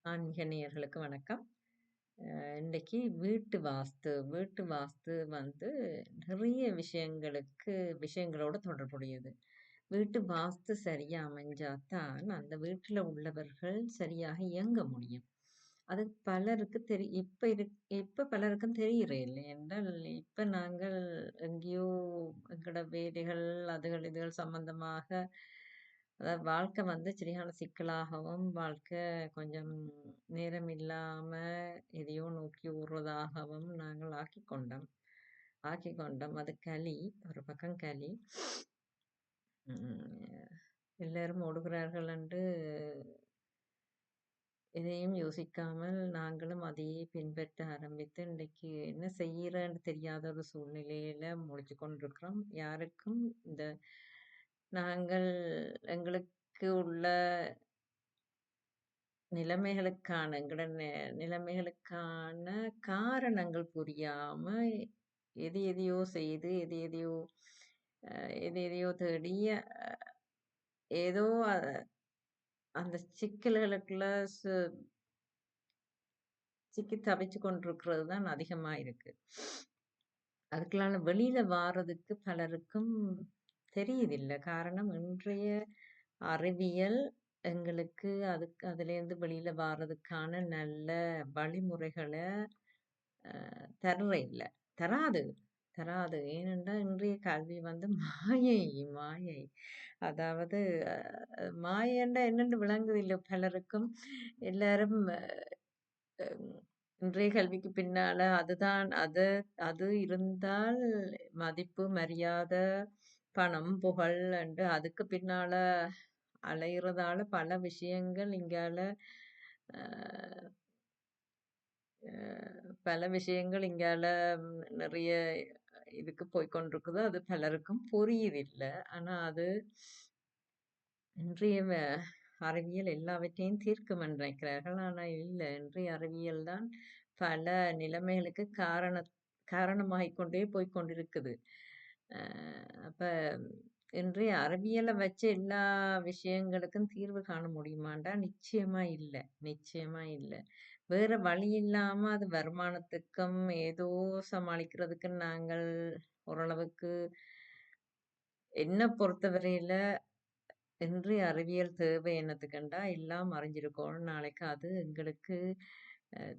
ஆன்மீக நேயர்களுக்கு வணக்கம். இன்னைக்கு வீட்டு வாஸ்து வந்து நிறைய விஷயங்களோட தொடர்புடையது. வீட்டு வாஸ்து சரியா அமைஞ்சாதான் அந்த வீட்டுல உள்ளவர்கள் சரியாக இயங்க முடியும். அது பலருக்கு இப்ப பலருக்கும் தெரியறதில்லை என்றால், இப்ப நாங்கள் எங்கேயோ எங்கட வேலைகள், அதுகள் இதுகள் சம்பந்தமாக அதாவது வாழ்க்கை வந்து சரியான சிக்கலாகவும், வாழ்க்கை கொஞ்சம் நேரம் இல்லாம எதையோ நோக்கி ஓடுறதாகவும் நாங்கள் ஆக்கிக்கொண்டோம். அது களி. ஒரு பக்கம் களி. ம் எல்லாரும் ஓடுகிறார்கள் என்று எதையும் யோசிக்காமல் நாங்களும் அதையே பின்பற்ற ஆரம்பித்து, இன்றைக்கு என்ன செய்யறன்னு தெரியாத ஒரு சூழ்நிலையில முழிச்சு கொண்டிருக்கிறோம். யாருக்கும் இந்த நாங்கள் எங்களுக்கு உள்ள நிலைமைகளுக்கான காரணங்கள் புரியாம, எதையோ செய்து, எதையோ தேடி, ஏதோ அந்த சிக்கல்களுக்குள்ள சிக்கி தவிச்சு கொண்டிருக்கிறது தான் அதிகமா இருக்கு. அதுக்குள்ளால வெளியில வாரதுக்கு பலருக்கும் தெரியுதில்ல. காரணம் இன்றைய அறிவியல் எங்களுக்கு அதுலேருந்து வெளியில வாரதுக்கான நல்ல வழிமுறைகள தர்ற இல்ல. தராது. தராது. ஏனென்றால் இன்றைய கல்வி வந்து மாயை, மாயை. அதாவது மாயன்னா என்னன்னு விளங்குதில்ல பலருக்கும். எல்லாரும் இன்றைய கல்விக்கு பின்னால அது இருந்தால் மதிப்பு, மரியாதை, பணம், புகழ் என்று அதுக்கு பின்னால அலையிறதால பல விஷயங்கள் இங்கால அ பல விஷயங்கள் இங்கால நிறைய இதுக்கு போய்க்கொண்டிருக்குது. அது பலருக்கும் புரியுதில்ல. ஆனா அது இன்றைய அறிவியல் எல்லாவற்றையும் தீர்க்கும் என்று நினைக்கிறார்கள். ஆனா இல்ல. இன்றைய அறிவியல் தான் பல நிலைமைகளுக்கு காரணமாகிக் கொண்டே போய்க் கொண்டிருக்குது. அ அப்ப இன்றைய அறிவியல வச்சு எல்லா விஷயங்களுக்கும் தீர்வு காண முடியுமாண்டா, நிச்சயமா இல்ல. நிச்சயமா இல்ல. வேற வழி இல்லாம அது வருமானத்துக்கும், ஏதோ சமாளிக்கிறதுக்கு நாங்கள் ஓரளவுக்கு என்ன பொறுத்தவரையில இன்றைய அறிவியல் தேவை என்னத்துக்குண்டா, எல்லாம் அறிஞ்சிருக்கோணும். நாளைக்கு அது எங்களுக்கு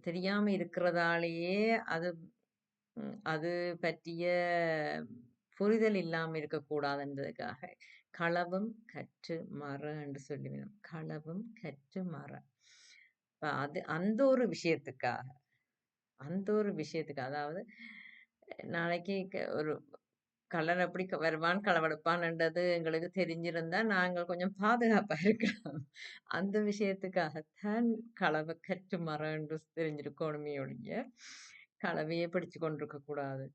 தெரியாம இருக்கிறதாலேயே அது அது பற்றிய புரிதல் இல்லாம இருக்கக்கூடாதுன்றதுக்காக, களவும் கற்று மற என்று சொல்லுவேன். களவும் கற்று மற. இப்ப அந்த ஒரு விஷயத்துக்காக அதாவது நாளைக்கு ஒரு கள்ளன் எப்படி வருவான், களவெடுப்பான்ன்றது எங்களுக்கு தெரிஞ்சிருந்தா, நாங்கள் கொஞ்சம் பாதுகாப்பா இருக்கலாம். அந்த விஷயத்துக்காகத்தான் களவு கற்று மற என்று தெரிஞ்சிருக்கோணுமே ஒழிய, களவையே பிடிச்சு கொண்டிருக்க கூடாது.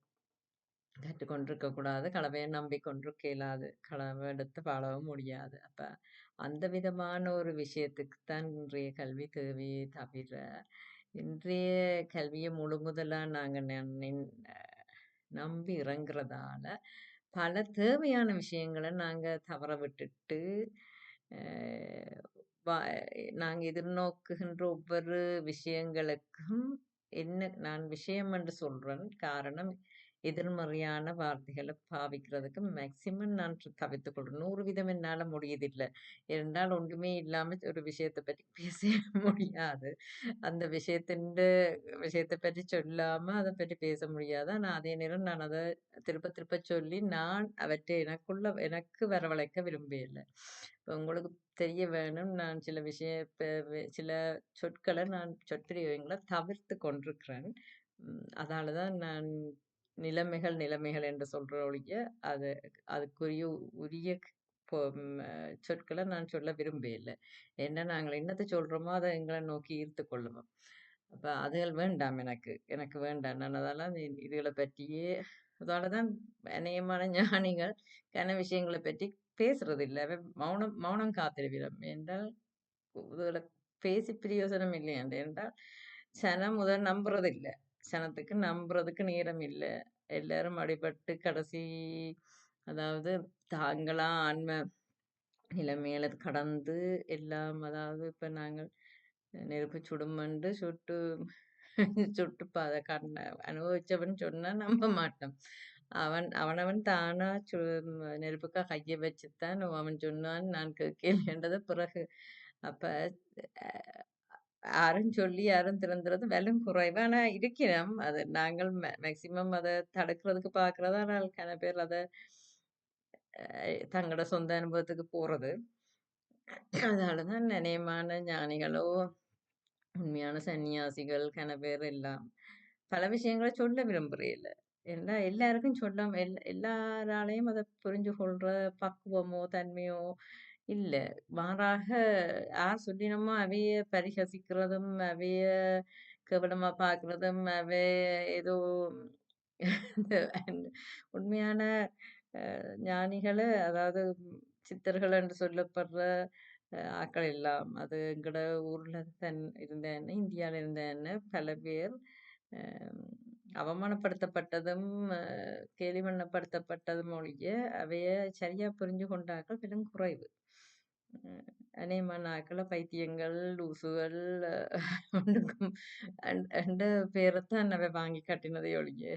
கற்றுக்கொண்டிருக்க கூடாது. களவைய நம்பிக்கொண்டிருக்க இயலாது. களவ எடுத்து வாழவும் முடியாது. அப்ப அந்த விதமான ஒரு விஷயத்துக்கு தான் இன்றைய கல்வி தேவையே தவிர, இன்றைய கல்விய முழுமுதலா நாங்க நம்பி இறங்குறதால, பல தேவையான விஷயங்கள நாங்க தவற விட்டுட்டு, அ வ நாங்க எதிர்நோக்குகின்ற ஒவ்வொரு விஷயங்களுக்கும் நான் விஷயம் என்று சொல்றேன். காரணம் எதிர்மறையான வார்த்தைகள பாவிக்கிறதுக்கு மேக்ஸிமம் நான் தவிர்த்துக் கொள்றேன். 100% என்னால முடியுதில்ல. இருந்தால் ஒன்றுமே இல்லாம ஒரு விஷயத்த பத்தி பேசவே முடியாது. அந்த விஷயத்த பற்றி சொல்லாம அத பற்றி பேச முடியாது. ஆனா அதே நேரம் நான் அத திருப்ப திருப்ப சொல்லி நான் அவற்றை எனக்கு வரவழைக்க விரும்பவில்ல. இப்ப உங்களுக்கு தெரிய வேணும். நான் சில விஷய ப வெ சில சொற்பிரயோகங்கள தவிர்த்து கொண்டிருக்கிறேன். அதால தான் நான் நிலைமைகள் என்று சொல்ற ஒழிய, அது அதுக்குரிய உரிய சொற்கள நான் சொல்ல விரும்பவில்ல. ஏன்னா நாங்கள் என்னத்த சொல்றோமோ, அத எங்கள நோக்கி ஈர்த்து கொள்ளும். அப்ப அதுகள் வேண்டாம் எனக்கு. எனக்கு வேண்டாம். நான் அதெல்லாம் இதுகள பற்றியே அதால தான் அநேகமான ஞானிகள் விஷயங்கள பற்றி பேசுறதில்ல. மௌனம் மௌனம் காத்திருவிடம். என்றால் இதுகள பேசி பிரயோசனம் இல்லையாண்டு. என்றால் சனம் முதல் நம்புறதில்ல. சனத்துக்கு நம்புறதுக்கு நேரம் இல்ல. எல்லாரும் அடிபட்டு கடைசி அதாவது தாங்களா ஆன்ம நிலைமையில கடந்து எல்லாம் அதாவது இப்ப நாங்கள் நெருப்பு சுடுமென்று சுட்டு சுட்டு கண்ண அனுபவிச்சவன் சொன்னா நம்ப மாட்டோம். அவனவன் தானா நெருப்புக்கா கைய வச்சுத்தான் அவன் சொன்னான் நான் கேட்கலன்றத பிறகு. அப்ப அ யாரும் சொல்லி யாரும் திருந்துறது வெலும் குறைவு. ஆனா இருக்கிறோம். அது நாங்கள் மேக்ஸிமம் அத தடுக்கிறதுக்கு பார்க்கிறது. ஆனால் கன பேர் அத தங்களோட சொந்த அனுபவத்துக்கு போறது. அதனால தான் நினையமான ஞானிகளோ, உண்மையான சன்னியாசிகள் கன பேர் எல்லாம் பல விஷயங்கள சொல்ல விரும்புறேல்ல. எல்லாருக்கும் சொல்ல எல்லாராலயும் அத புரிஞ்சு கொள்ற பக்குவமோ, தன்மையோ இல்ல. மாறாக யார் சொல்லினமோ அவைய பரிகசிக்கிறதும், அவைய கேவலமா பார்க்கிறதும், ஏதோ இந்த உண்மையான ஞானிகள அதாவது சித்தர்கள் என்று சொல்லப்படுற ஆக்கள் எல்லாம் அது எங்கட ஊர்ல இருந்தேன்னு, இந்தியால இருந்தேன்னு பல பேர் அ அவமானப்படுத்தப்பட்டதும், கேலி பண்ணப்படுத்தப்பட்டதும் ஒழிய, அவைய சரியா புரிஞ்சு கொண்டார்கள் பெரும் குறைவு. அ அநேகமான ஆக்கள பைத்தியங்கள், லூசுகள் ஒண்ணுக்கும் என்ற பேரத்தான் அவை வாங்கி கட்டினதே ஒழிய,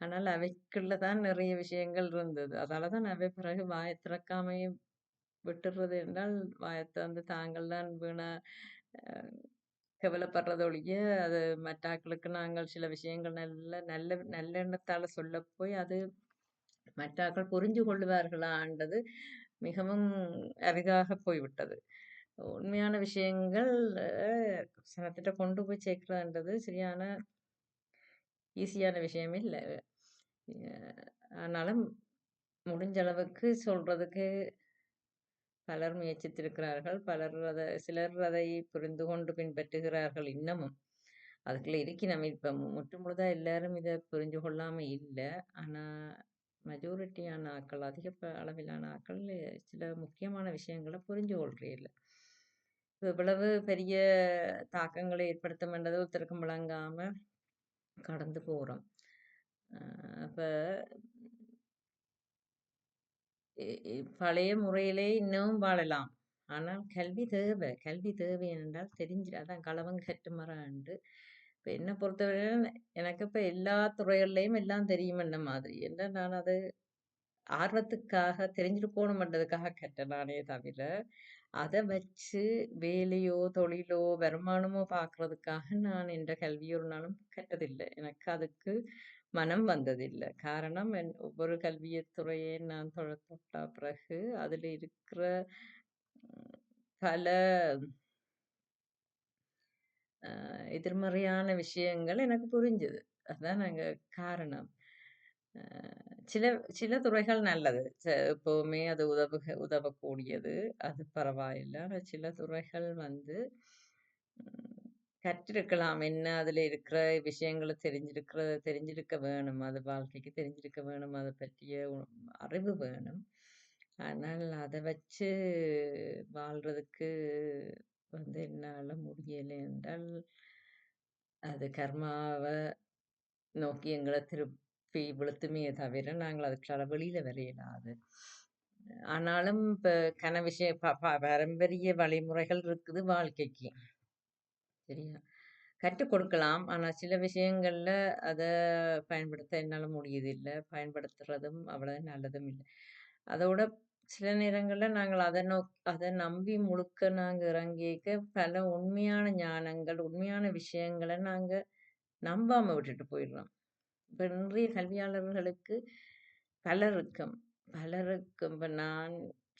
ஆனால் அவைக்குள்ள தான் நிறைய விஷயங்கள் இருந்தது. அதால தான் அவை பிறகு வாய திறக்காமயே விட்டுறது என்றால், வாய திறந்து தாங்கள் தான் வீணா அ கவலைப்படுறத ஒழிய, அது மற்றாக்களுக்கு நாங்கள் சில விஷயங்கள் நல்லெண்ணத்தால சொல்லப் போய், அது மற்றாக்கள் புரிஞ்சு கொள்ளுவார்களான்றது மிகவும் அரிதாக போய்விட்டது. உண்மையான விஷயங்கள் சிலத்திட்ட கொண்டு போய் சேர்க்கிறதுன்றது சரியான ஈஸியான விஷயம் இல்ல. அ ஆனாலும் முடிஞ்ச அளவுக்கு சொல்றதுக்கு பலர் முயற்சித்திருக்கிறார்கள். சிலர் அதை புரிந்து கொண்டு பின்பற்றுகிறார்கள் இன்னமும். அதுக்குள்ள இருக்கிறோம். இப்ப முற்று முழுதா எல்லாரும் இத புரிஞ்சு கொள்ளாம இல்ல. ஆனா மெஜாரிட்டியான ஆக்கள், அதிக அளவிலான ஆக்கள் சில முக்கியமான விஷயங்கள புரிஞ்சு கொள்றதில்ல. இவ்வளவு பெரிய தாக்கங்களை ஏற்படுத்தும் என்றது ஒருத்தருக்கும் விளங்காம கடந்து போறோம். அ அப்ப இ இ பழைய முறையிலே இன்னமும் வாழலாம். ஆனால் கல்வி தேவை. கல்வி தேவை என்றால் அதான் களவம் கற்று மறண்டு. இப்ப என்ன பொறுத்தவரையில எனக்கு இப்ப எல்லா துறைகள்லயும் எல்லாம் தெரியும் என்ன மாதிரி. நான் அது ஆர்வத்துக்காக தெரிஞ்சுக்கணும்ன்றதுக்காக கற்றேன் நானே தவிர, அத வச்சு வேலையோ, தொழிலோ, வருமானமோ பார்க்கறதுக்காக நான் என்ற கல்விய ஒரு நாளும் கற்றதில்ல. எனக்கு அதுக்கு மனம் வந்ததில்ல. காரணம் ஒவ்வொரு கல்வியத் துறையை நான் தொட்ட பிறகு, அதில இருக்கிற பல எதிர்மறையான விஷயங்கள் எனக்கு புரிஞ்சது. அதான் காரணம். அ சில சில துறைகள் நல்லது. எப்பவுமே அது உதவக்கூடியது. அது பரவாயில்ல. ஆனா சில துறைகள் வந்து ம் கற்றிருக்கலாம். என்ன அதில இருக்கிற விஷயங்கள தெரிஞ்சிருக்க வேணும். அது வாழ்க்கைக்கு தெரிஞ்சிருக்க வேணும். அத பற்றிய அறிவு வேணும். ஆனால் அத வச்சு வாழ்றதுக்கு வந்து என்னால முடியலை என்றால், அது கர்மாவ நோக்கி எங்கள திருப்பி விழுத்துமே தவிர, நாங்கள் அதுக்குள்ளால வெளியில வர இயலாது. ஆனாலும் இப்ப விஷயம் பாரம்பரிய வழிமுறைகள் இருக்குது வாழ்க்கைக்கு. சரியா? கற்றுக் கொடுக்கலாம். ஆனா சில விஷயங்கள்ல அத பயன்படுத்த என்னால முடியுதில்ல. பயன்படுத்துறதும் அவ்வளவு நல்லதும் இல்ல. அதோட சில நேரங்கள்ல நாங்கள் அத நம்பி முழுக்க நாங்க இறங்கிக்க பல உண்மையான ஞானங்கள், உண்மையான விஷயங்கள நாங்க நம்பாம விட்டுட்டு போயிடுறோம். இப்ப இன்றைய கல்வியாளர்களுக்கு பலருக்கும் பலருக்கும் இப்ப நான்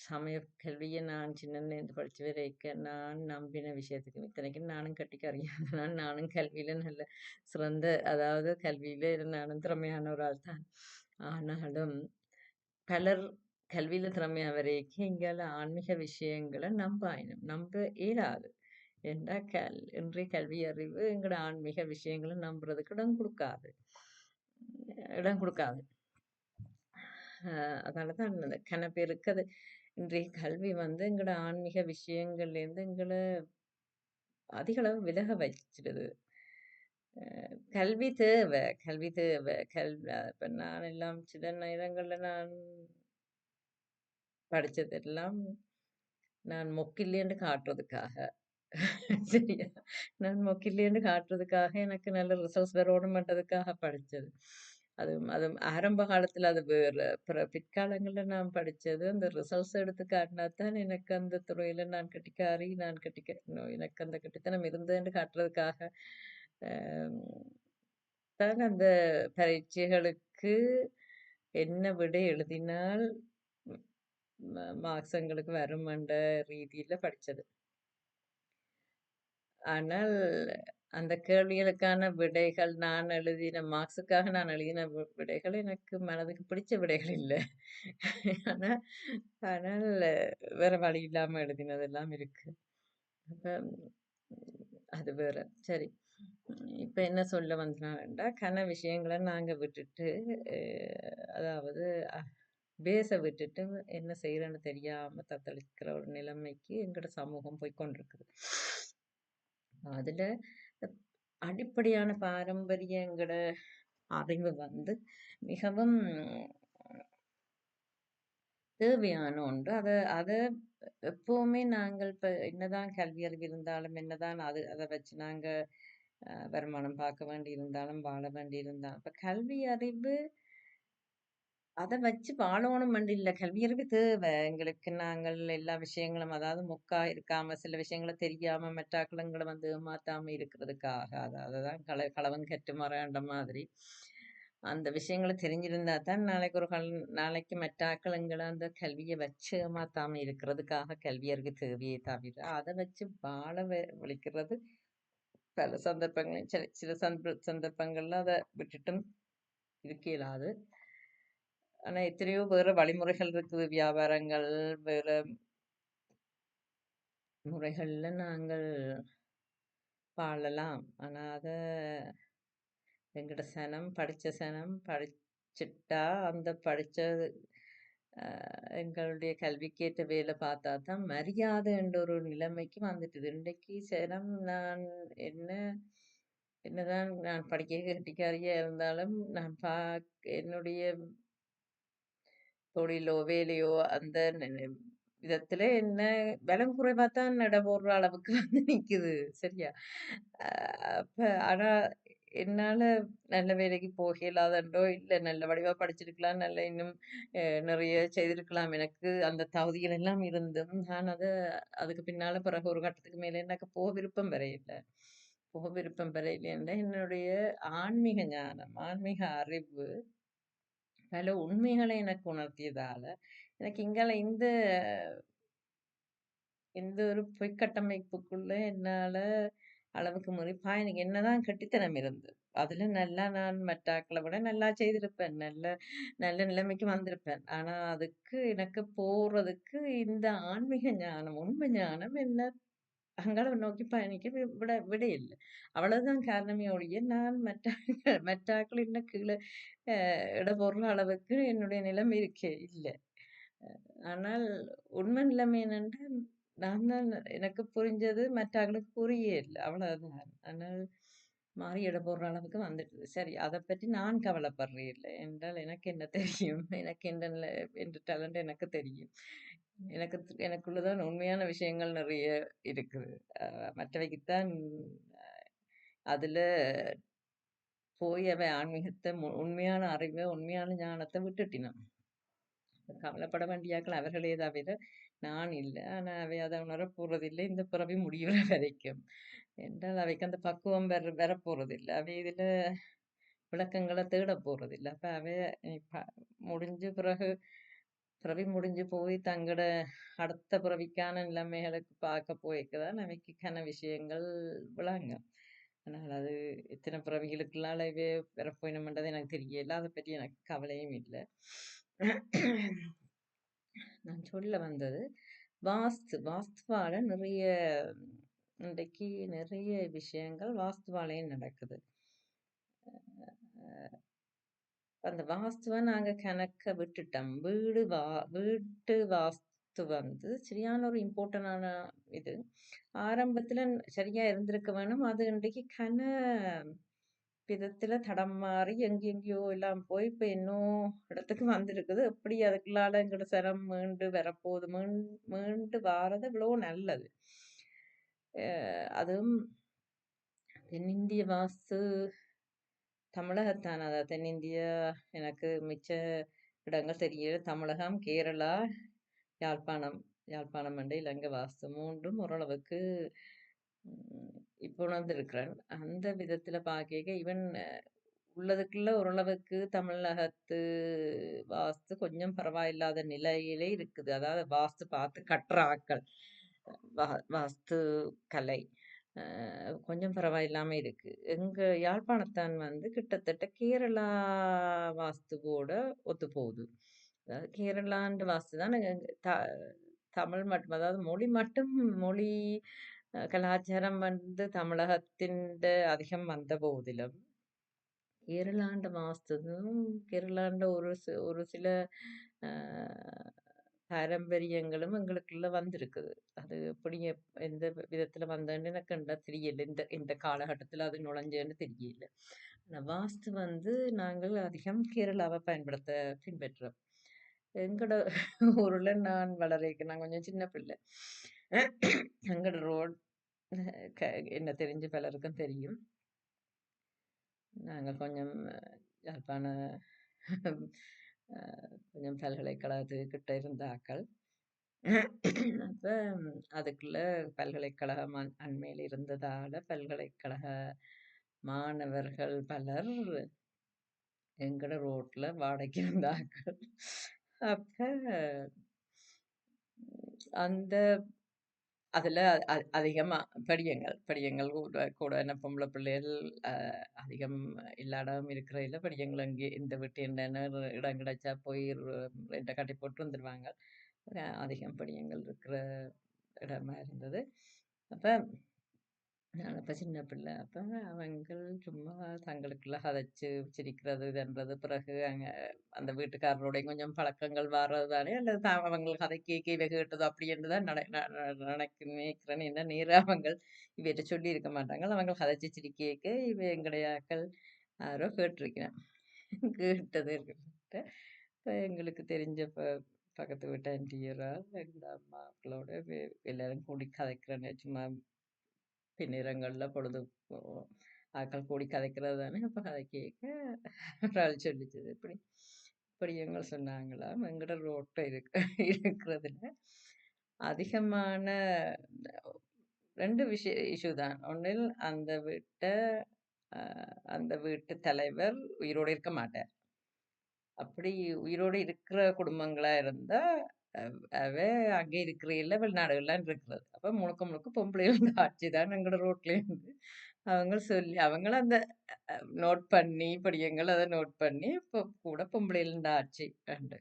சமய கல்விய நான் சின்னதுலேருந்து படிச்சு வரைக்கும் நான் நம்பின விஷயத்துக்கு இத்தனைக்கும் நானும் கட்டிக்காரியான் தான். நானும் கல்வியில நல்ல சிறந்த அதாவது கல்வியில நானும் திறமையான ஒரு ஆள் தான். ஆனாலும் பலர் கல்வியில திறமையா வரைக்கும் இங்கால ஆன்மீக விஷயங்கள நம்ப இயலாது. ஏன்டா இன்றைய கல்வி அறிவு எங்கட ஆன்மீக விஷயங்கள நம்புறதுக்கு இடம் குடுக்காது. அதனால தான் பேருக்கு அது இன்றைய கல்வி வந்து எங்கட ஆன்மீக விஷயங்கள்லேருந்து எங்கள அதிக அளவு விலக வச்சுடுது. கல்வி தேவை, கல்வி தேவை. இப்ப நான் எல்லாம் சில நேரங்கள்ல நான் படிச்சதெல்லாம் நான் மொக்கில்லேன்னு காட்டுறதுக்காக. சரியா? நான் மொக்கில்லேன்னு காட்டுறதுக்காக எனக்கு நல்ல ரிசல்ட்ஸ் வரணும்ன்றதுக்காக படிச்சது. அது ஆரம்ப காலத்துல அது வேற. பிற்காலங்கள்ல நான் படிச்சது, அந்த ரிசல்ட்ஸ் எடுத்து காட்டினா தான் எனக்கு அந்த துறையில நான் கெட்டிக்காரி, நான் எனக்கு அந்த கெட்டித்தனம் இருந்ததுன்னு காட்டுறதுக்காக, அம் தான் அந்த பரீட்சைகளுக்கு என்ன விடை எழுதினால் மார்க்ஸ் எங்களுக்கு வருமென்ற ரீதியில படிச்சது. ஆனால் அந்த கேள்விகளுக்கான விடைகள் நான் எழுதின மார்க்ஸுக்காக நான் எழுதின விடைகள் எனக்கு மனதுக்கு பிடிச்ச விடைகள் இல்ல. ஆனா ஆனால் வேற வழி இல்லாம எழுதினதெல்லாம் இருக்கு. அப்ப அது வேற. சரி. இப்ப என்ன சொல்ல வந்தேன்டா, விஷயங்கள நாங்க விட்டுட்டு, அதாவது பேஸ விட்டுட்டு என்ன செய்றேன்னு தெரியாம தத்தளிக்கிற ஒரு நிலைமைக்கு எங்கட சமூகம் போய் கொண்டிருக்குது. அதுல அடிப்படையான பாரம்பரிய எங்கட அறிவு வந்து மிகவும் தேவையான ஒன்று. அத அத எப்பவுமே நாங்கள் இப்ப என்னதான் கல்வி அறிவு இருந்தாலும், என்னதான் அத வச்சு நாங்க வருமானம் பார்க்க வேண்டியிருந்தாலும், வாழ வேண்டியிருந்தாலும், இப்ப கல்வி அறிவு அத வச்சு வாழணும்னு இல்ல. கல்வியறிவு தேவை. எங்களுக்கு நாங்கள் எல்லா விஷயங்களும் அதாவது மொக்கா இருக்காம, சில விஷயங்கள தெரியாம மெட்டாக்களங்கள வந்து ஏமாத்தாம இருக்கிறதுக்காக. அததான் களவன் கற்று மறன்ற மாதிரி. அந்த விஷயங்கள தெரிஞ்சிருந்தா தான் நாளைக்கு மெட்டாக்கள் எங்கள அந்த கல்விய வச்சு ஏமாத்தாம இருக்கிறதுக்காக கல்வியறிவு தேவையே தவிர, அத வச்சு வாழ வலிக்கிறது பல சந்தர்ப்பங்களில் சில சில சந்தர்ப்பங்கள்ல அத விட்டுட்டும் இருக்க இயலாது. ஆனா எத்தனையோ வேற வழிமுறைகள் இருக்குது. வியாபாரங்கள், வேற முறைகள்ல நாங்கள் வாழலாம். ஆனா அத எங்கட படிச்ச சனம் படிச்சுட்டா, அந்த படிச்சது எங்களுடைய கல்விக்கேற்ற வேலை பார்த்தா தான் மரியாதை என்ற ஒரு நிலைமைக்கு வந்துட்டுது. இன்றைக்கு நான் என்ன என்னதான் நான் படிக்க கெட்டிக்காரியா இருந்தாலும், நான் என்னுடைய தொழிலோ, வேலையோ அந்த விதத்தில என்ன பலம் குறைவா தான் நட போடுற அளவுக்கு வந்து நிக்குது. சரியா? அ அப்ப ஆனா என்னால நல்ல வேலைக்கு போக இயலாதன்றோ, இல்ல நல்ல வடிவா படிச்சிருக்கலாம், நல்ல இன்னும் நிறைய செய்திருக்கலாம். எனக்கு அந்த தகுதிகள் எல்லாம் இருந்தும், நான் அதுக்கு பின்னால பிறகு ஒரு கட்டத்துக்கு மேல எனக்கு போக விருப்பம் வர இல்ல. போக விருப்பம் வர இல்லைன்னா, என்னுடைய ஆன்மீக ஞானம், ஆன்மீக அறிவு பல உண்மைகளை எனக்கு உணர்த்தியதால, எனக்கு இங்கால இந்த ஒரு பொய் கட்டமைப்புக்குள்ள என்னால அளவுக்கு மீறி எனக்கு என்னதான் கெட்டித்தனம் இருந்து. அதுல நல்லா நான் மற்ற ஆட்கள விட நல்லா செய்திருப்பேன். நல்ல நல்ல நிலைமைக்கு வந்திருப்பேன். ஆனா அதுக்கு எனக்கு போறதுக்கு இந்த ஆன்மீக ஞானம், உண்மை ஞானம் என்ன அங்கால நோக்கி பயணிக்க விட இல்ல. அவ்வளவுதான் காரணமே ஒழிய, நான் மற்ற ஆட்கள் இன்னும் கீழ எடை போடுற அளவுக்கு என்னுடைய நிலைமை இருக்கே இல்ல. ஆனால் உண்மை நிலைமை என்னன்னா, நான் தான் எனக்கு புரிஞ்சது மற்றவர்களுக்கு புரியல. அவ்வளவுதான். ஆனால் மாறி எடை போடுற அளவுக்கு வந்துட்டுது. சரி, அத பற்றி நான் கவலைப்படுறேன் இல்ல. என்றால் எனக்கு என்ன தெரியும்? எனக்கு என்ற டேலண்ட் எனக்கு தெரியும். எனக்கு எனக்குள்ள தான் உண்மையான விஷயங்கள் நிறைய இருக்குது. மற்றவைக்குத்தான் அதுல போய் அவன் ஆன்மீகத்த உண்மையான அறிவ, உண்மையான ஞானத்த விட்டுட்டினான். கவலைப்பட வேண்டியாக்கள் அவர்களே தவிர நான் இல்ல. ஆனா அவை அத உணரப் போறதில்லை. இந்த பிறவி முடியுற வரைக்கும். என்றால் அவைக்கு அந்த பக்குவம் வரப்போறதில்ல. அவை இதுல விளக்கங்கள தேடப் போறதில்ல. அப்ப அவை ப முடிஞ்ச பிறகு பிறவி முடிஞ்சு போய் தங்கட அடுத்த பிறவிக்கான நிலைமைகளுக்கு பார்க்க போய்க்கதான் அவைக்கான விஷயங்கள் விளங்கும். ஆனால் அது எத்தனை பிறவிகளுக்குள்ளால இவை வரப்போயினம்ன்றது எனக்கு தெரியல. அத பற்றி எனக்கு கவலையும் இல்ல. நான் சொல்ல வந்தது, வாஸ்துவால நிறைய இன்றைக்கு நிறைய விஷயங்கள் வாஸ்துவாலயே நடக்குது. அந்த வாஸ்துவ நாங்க கணக்க விட்டுட்டோம். வீட்டு வாஸ்து வந்து சரியான ஒரு இம்பார்ட்டன்டான இது. ஆரம்பத்துல சரியா இருந்திருக்க வேணும். அது இன்றைக்கு விதத்துல தடம் மாறி எங்கெங்கேயோ எல்லாம் போய் இப்ப இன்னும் இடத்துக்கு வந்திருக்குது. எப்படி அதுக்குள்ளால எங்கட சரம் மீண்டு வரப்போகுது. மீண்டு வாரது எவ்வளோ நல்லது. அதுவும் தென்னிந்திய வாஸ்து தமிழகத்தான். அதாவது தென்னிந்தியா எனக்கு மிச்ச இடங்கள் தெரியல. தமிழகம், கேரளா, யாழ்ப்பாணம். யாழ்ப்பாணம் அண்டு இலங்கை வாஸ்து 3ம் ஓரளவுக்கு இப்போ உணர்ந்திருக்கிறேன். அந்த விதத்துல பார்க்கைக ஈவன் உள்ளதுக்குள்ள ஓரளவுக்கு தமிழகத்து வாஸ்து கொஞ்சம் பரவாயில்லாத நிலையிலே இருக்குது. அதாவது வாஸ்து பார்த்து கட்டுற ஆட்கள். வா வாஸ்து கலை. கொஞ்சம் பரவாயில்லாம இருக்கு. எங்க யாழ்ப்பாணத்தான் வந்து கிட்டத்தட்ட கேரளா வாஸ்துவோட ஒத்துப்போகுது. அதாவது கேரளான்ற வாஸ்து தான் தமிழ் மட்டும் அதாவது மொழி மட்டும் மொழி கலாச்சாரம் வந்து தமிழகத்தின்ட அதிகம் வந்த போதிலும் கேரளாண்ட வாஸ்துவும் கேரளாண்ட ஒரு சில பாரம்பரியங்களும் எங்களுக்குள்ள வந்திருக்குது. அது எப்படி எந்த விதத்துல வந்ததுன்னு எனக்கு கண்டா தெரியல. இந்த இந்த காலகட்டத்துல அது நுழைஞ்சேன்னு தெரியல. ஆனா வாஸ்து வந்து நாங்கள் அதிகம் கேரளாவை பின்பற்றுறோம். எங்கட ஊர்ல நான் நான் கொஞ்சம் சின்ன பிள்ளை. எங்கட ரோட் என்ன தெரிஞ்ச பலருக்கும் தெரியும். நாங்க கொஞ்சம் யாழ்ப்பாண கொஞ்சம் பல்கலைக்கழகத்துக்கு கிட்ட இருந்த ஆக்கள். அப்ப அதுக்குள்ள பல்கலைக்கழகம் அண்மையில் இருந்ததால பல்கலைக்கழக மாணவர்கள் பலர் எங்கட ரோட்ல வாடகைக்கு இருந்தார்கள். அப்ப அந்த அதுல அதிகமா படியங்கள் கூட என்ன பொம்பளை பிள்ளைகள் அதிகம் இல்லாடம் இருக்கிறதில்ல படியங்கள் அங்கே இந்த வீட்டு என்னென்ன இடம் கிடைச்சா போய் ரெண்டை கட்டி போட்டு வந்துடுவாங்க. அதிகம் படியங்கள் இருக்கிற இடமா இருந்தது. அப்ப நான் அப்ப சின்ன பிள்ளை. அப்ப அவங்கள் சும்மா தங்களுக்குள்ள கதைச்சு சிரிக்கிறது இதுன்றது பிறகு அங்க அந்த வீட்டுக்காரரோடையும் கொஞ்சம் பழக்கங்கள் வர்றது தானே அல்லது அவங்க கதை கேட்க இவை கேட்டது அப்படி என்றுதான் நினைக்கிறேன். என்ன நேர அவங்க இவற்றை சொல்லி இருக்க மாட்டாங்க. அவங்க கதைச்சு சிரிக்க இவ எங்களுடைய ஆக்கள் யாரோ கேட்டிருக்கிறேன். கேட்டது இருக்கு. இப்ப எங்களுக்கு தெரிஞ்ச பக்கத்து வீட்டு ஆண்டியரா எங்க அம்மாக்களோட எல்லாரும் கூடி கதைக்கிறேன்னு சும்மா பின்னிறங்கள்ல பொழுது ஆக்கள் கூடி கதைக்கிறது தானே. அப்ப கதை கேட்க ஒரு ஆள் சொல்லிச்சது இப்படி இப்படி எங்க சொன்னாங்களாம் எங்கட ரோட்டை இருக்கிறதுல அதிகமான 2 இஷ்யூ தான். ஒன்னில் அந்த வீட்டு தலைவர் உயிரோடு இருக்க மாட்டார். அப்படி உயிரோடு இருக்கிற குடும்பங்களா இருந்தா அவ அங்கே இருக்கிற வெளிநாடுகள்லாம் இருக்கிறது. அப்ப முழுக்க முழுக்க பொம்பளையோட ஆட்சி தான் எங்கட ரோட்ல இருந்து அவங்க சொல்லி அவங்களும் அந்த நோட் பண்ணி படியங்கள் அதை நோட் பண்ணி இப்போ கூட பொம்பளையில ஆட்சி கண்டு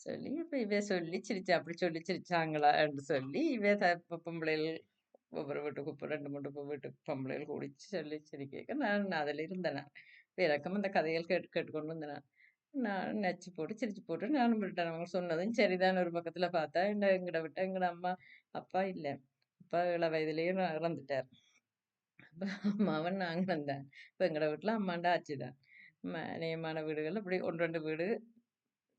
சொல்லி இப்ப இவ சொல்லி சிரிச்சா அப்படி சொல்லி சிரிச்சாங்களா என்று சொல்லி இப்ப பொம்பளைகள் ஒவ்வொரு வீட்டுக்கு இப்போ 2 3 வீட்டுக்கு பொம்பளைகள் கூடிச்சு சொல்லி சிரிக்க நான் அதில் இருந்தேன். எனக்கும் அந்த கதைகள் கேட்டுக்கொண்டு இருந்தேன். நான் நச்சு போட்டு சிரிச்சு போட்டு நானும் விட்டேன். அவங்க சொன்னதும் சரிதான். ஒரு பக்கத்துல பார்த்தா எங்கட விட்ட எங்கட அம்மா அப்பா இல்ல. அப்பா இள வயதிலேயே இறந்துட்டார். அப்ப அம்மாவன் நாங்க வந்தேன். இப்ப எங்கட வீட்டுல அம்மாண்டா ஆச்சுதான். நேயமான வீடுகள் அப்படி 1 2 வீடு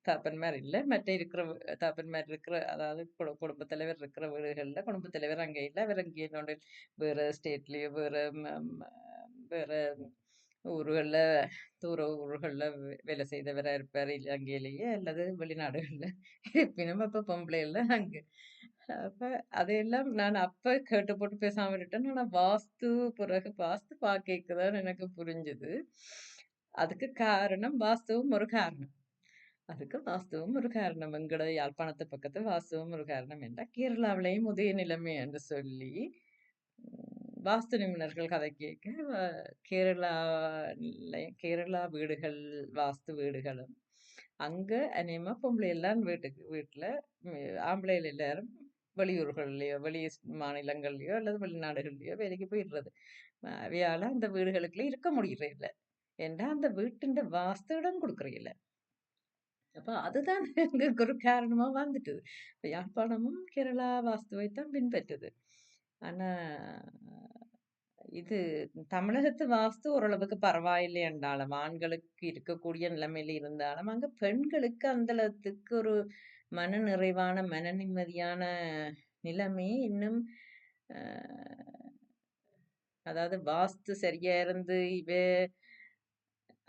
தாப்பன்மார் இல்ல. மற்ற இருக்கிற தாப்பன்மார் இருக்கிற அதாவது குடும்ப தலைவர் இருக்கிற வீடுகள்ல குடும்ப தலைவர் அங்க இல்ல. அவர் அங்கே இன்னொன்று வேற ஸ்டேட்லயோ வேற ஊர்கள்ல தூர ஊர்கள்ல வேலை செய்தவரா இருப்பார் இலங்கையிலேயே அல்லது வெளிநாடுகள்ல இருப்பினும் அப்ப பொம்பளைல அங்க அப்ப அதையெல்லாம் நான் அப்ப கேட்டு போட்டு பேசாம விட்டேன். ஆனா பிறகு வாஸ்து பாக்கதான் எனக்கு புரிஞ்சுது. அதுக்கு காரணம் வாஸ்துவும் ஒரு காரணம். அதுக்கு வாஸ்துவும் ஒரு காரணம். எங்கட யாழ்ப்பாணத்து பக்கத்து வாஸ்துவும் ஒரு காரணம் என்றா கேரளாவிலையும் உதய நிலைமை என்று சொல்லி வாஸ்து நிபுணர்கள் கதை கேட்க கேரளா வீடுகள் வாஸ்து வீடுகளும் அங்க அநேகமா பொம்பளை எல்லாம் வீட்டுல ஆம்பளைகள் எல்லாரும் வெளியூர்கள்லயோ வெளி மாநிலங்கள்லயோ அல்லது வெளிநாடுகள்லயோ வேலைக்கு போயிடுறது. அவையால அந்த வீடுகளுக்குள்ள இருக்க முடியறது இல்லை. ஏன்னா அந்த வீட்டுண்ட வாஸ்து இடம் கொடுக்கறதில்ல. அப்ப அதுதான் எங்களுக்கு ஒரு காரணமா வந்துட்டுது. இப்ப யாழ்ப்பாணமும் கேரளா வாஸ்துவைத்தான் பின்பற்றுது. ஆனா இது தமிழகத்து வாஸ்து ஓரளவுக்கு பரவாயில்லை என்றாலும் ஆண்களுக்கு இருக்கக்கூடிய நிலைமையில இருந்தாலும் அங்க பெண்களுக்கு அந்த அளவுக்கு ஒரு மன நிறைவான மன நிம்மதியான நிலைமை இன்னும் அதாவது வாஸ்து சரியா இருந்து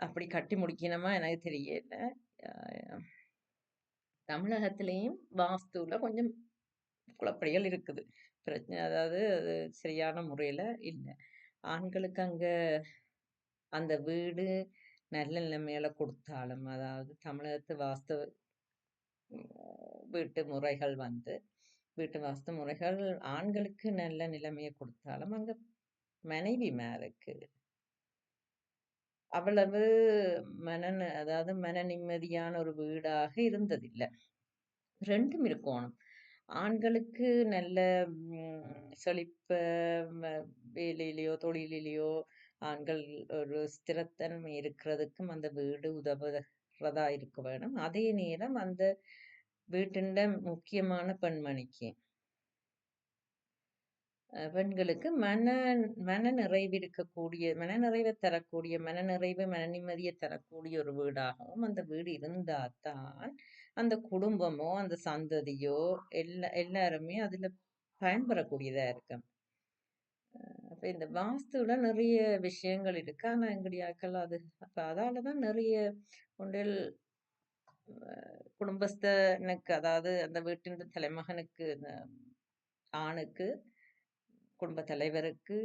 அப்படி கட்டி முடிக்கணுமா எனக்கு தெரியல. தமிழகத்திலேயும் வாஸ்துல கொஞ்சம் குழப்படிகள் இருக்குது. பிரச்சனை அதாவது அது சரியான முறையில இல்ல. ஆண்களுக்கு அங்க அந்த வீடு நல்ல நிலைமையில கொடுத்தாலும், அதாவது தமிழகத்து வாஸ்து வீட்டு முறைகள் வீட்டு வாஸ்து முறைகள் ஆண்களுக்கு நல்ல நிலைமையை கொடுத்தாலும், அங்க மனைவி மேலுக்கு அவ்வளவு அதாவது மன நிம்மதியான ஒரு வீடாக இருந்ததில்ல. 2ம் இருக்கோணும். ஆண்களுக்கு நல்ல செழிப்ப வேலையிலயோ, தொழிலிலயோ ஆண்கள் ஒரு ஸ்திரத்தன்மை இருக்கிறதுக்கும் அந்த வீடு உதவுறதா இருக்க வேணும். அதே நேரம் அந்த வீட்டின் முக்கியமான பெண்மணிக்கு பெண்களுக்கு மன நிறைவு இருக்கக்கூடிய, மனநிறைவை தரக்கூடிய, மனநிறைவு, மன நிம்மதியை தரக்கூடிய ஒரு வீடாகவும் அந்த வீடு இருந்தாதான் அந்த குடும்பமோ, அந்த சந்ததியோ எல்லாருமே அதுல பயன்பெறக்கூடியதா இருக்கு. அப்ப இந்த வாஸ்துல நிறைய விஷயங்கள் இருக்கு. ஆனா எங்கடியாக்கள் அது அப்ப அதாலதான் நிறைய ஒன்றில் குடும்பஸ்தனுக்கு, அதாவது அந்த வீட்டின் தலைமகனுக்கு, ஆணுக்கு, குடும்ப தலைவருக்கு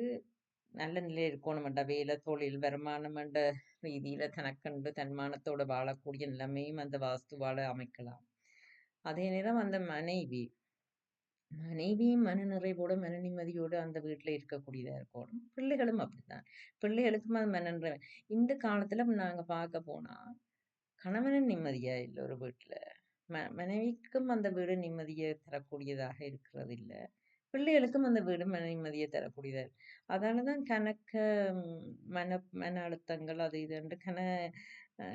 நல்ல நிலையில் இருக்கணுமெண்டா வேலை, தொழில், வருமானம் என்ற ரீதியில தனக்கென்று தன்மானத்தோட வாழக்கூடிய நிலைமையும் அந்த வாஸ்துவால அமைக்கலாம். அதே நேரம் அந்த மனைவியும் மன நிறைவோட, மன நிம்மதியோட அந்த வீட்டுல இருக்கக்கூடியதா இருக்கணும். பிள்ளைகளும் அப்படித்தான். பிள்ளைகளுக்கும் அது மன நிறைவு. இந்த காலத்துல நாங்க பார்க்க போனா கணவனும் நிம்மதியா இல்ல ஒரு வீட்டுல. மனைவிக்கும் அந்த வீடு நிம்மதியை தரக்கூடியதாக இருக்கிறது இல்ல. பிள்ளைகளுக்கும் அந்த வீடு மன நிம்மதியை தரக்கூடியதா இருக்கு. அதனாலதான் கணக்க மன மன அழுத்தங்கள் அது இதுன்ட்டு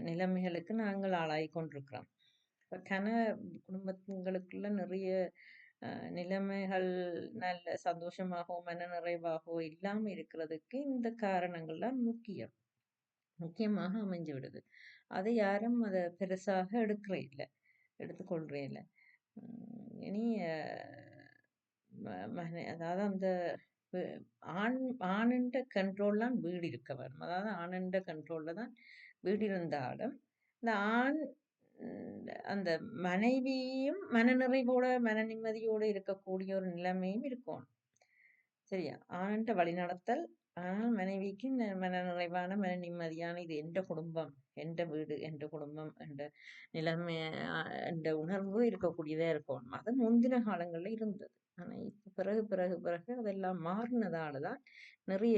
நிலைமைகளுக்கு நாங்கள் ஆளாகி கொண்டிருக்கிறோம். குடும்பங்களுக்குள்ள நிறைய நிலைமைகள் நல்ல சந்தோஷமாகவோ, மன நிறைவாகவோ இல்லாம இருக்கிறதுக்கு இந்த காரணங்கள்லாம் முக்கியமாக அமைஞ்சு விடுது. அதை யாரும் அதை பெருசாக எடுத்துக்கொள்றே இல்லை. இனி அதாவது அந்த ஆணுண்ட கண்ட்ரோல்லாம் வீடு இருக்க வேணும். அதாவது ஆணுண்ட கண்ட்ரோல்ல தான் வீடு இருந்தாலும் இந்த ஆண் அந்த மனைவியும் மனநிறைவோட, மன நிம்மதியோட இருக்கக்கூடிய ஒரு நிலைமையும் இருக்கணும். சரியா? ஆணுண்ட வழிநடத்தல், ஆனால் மனைவிக்கு மனநிறைவான, மன நிம்மதியான இது என்ற குடும்பம், என்ற வீடு, என்ற குடும்பம் என்ற நிலைமை என்ற உணர்வு இருக்கக்கூடியதா இருக்கணும். அது முந்தின காலங்கள்ல இருந்தது. ஆனா இப்ப பிறகு அதெல்லாம் மாறினதாலதான் நிறைய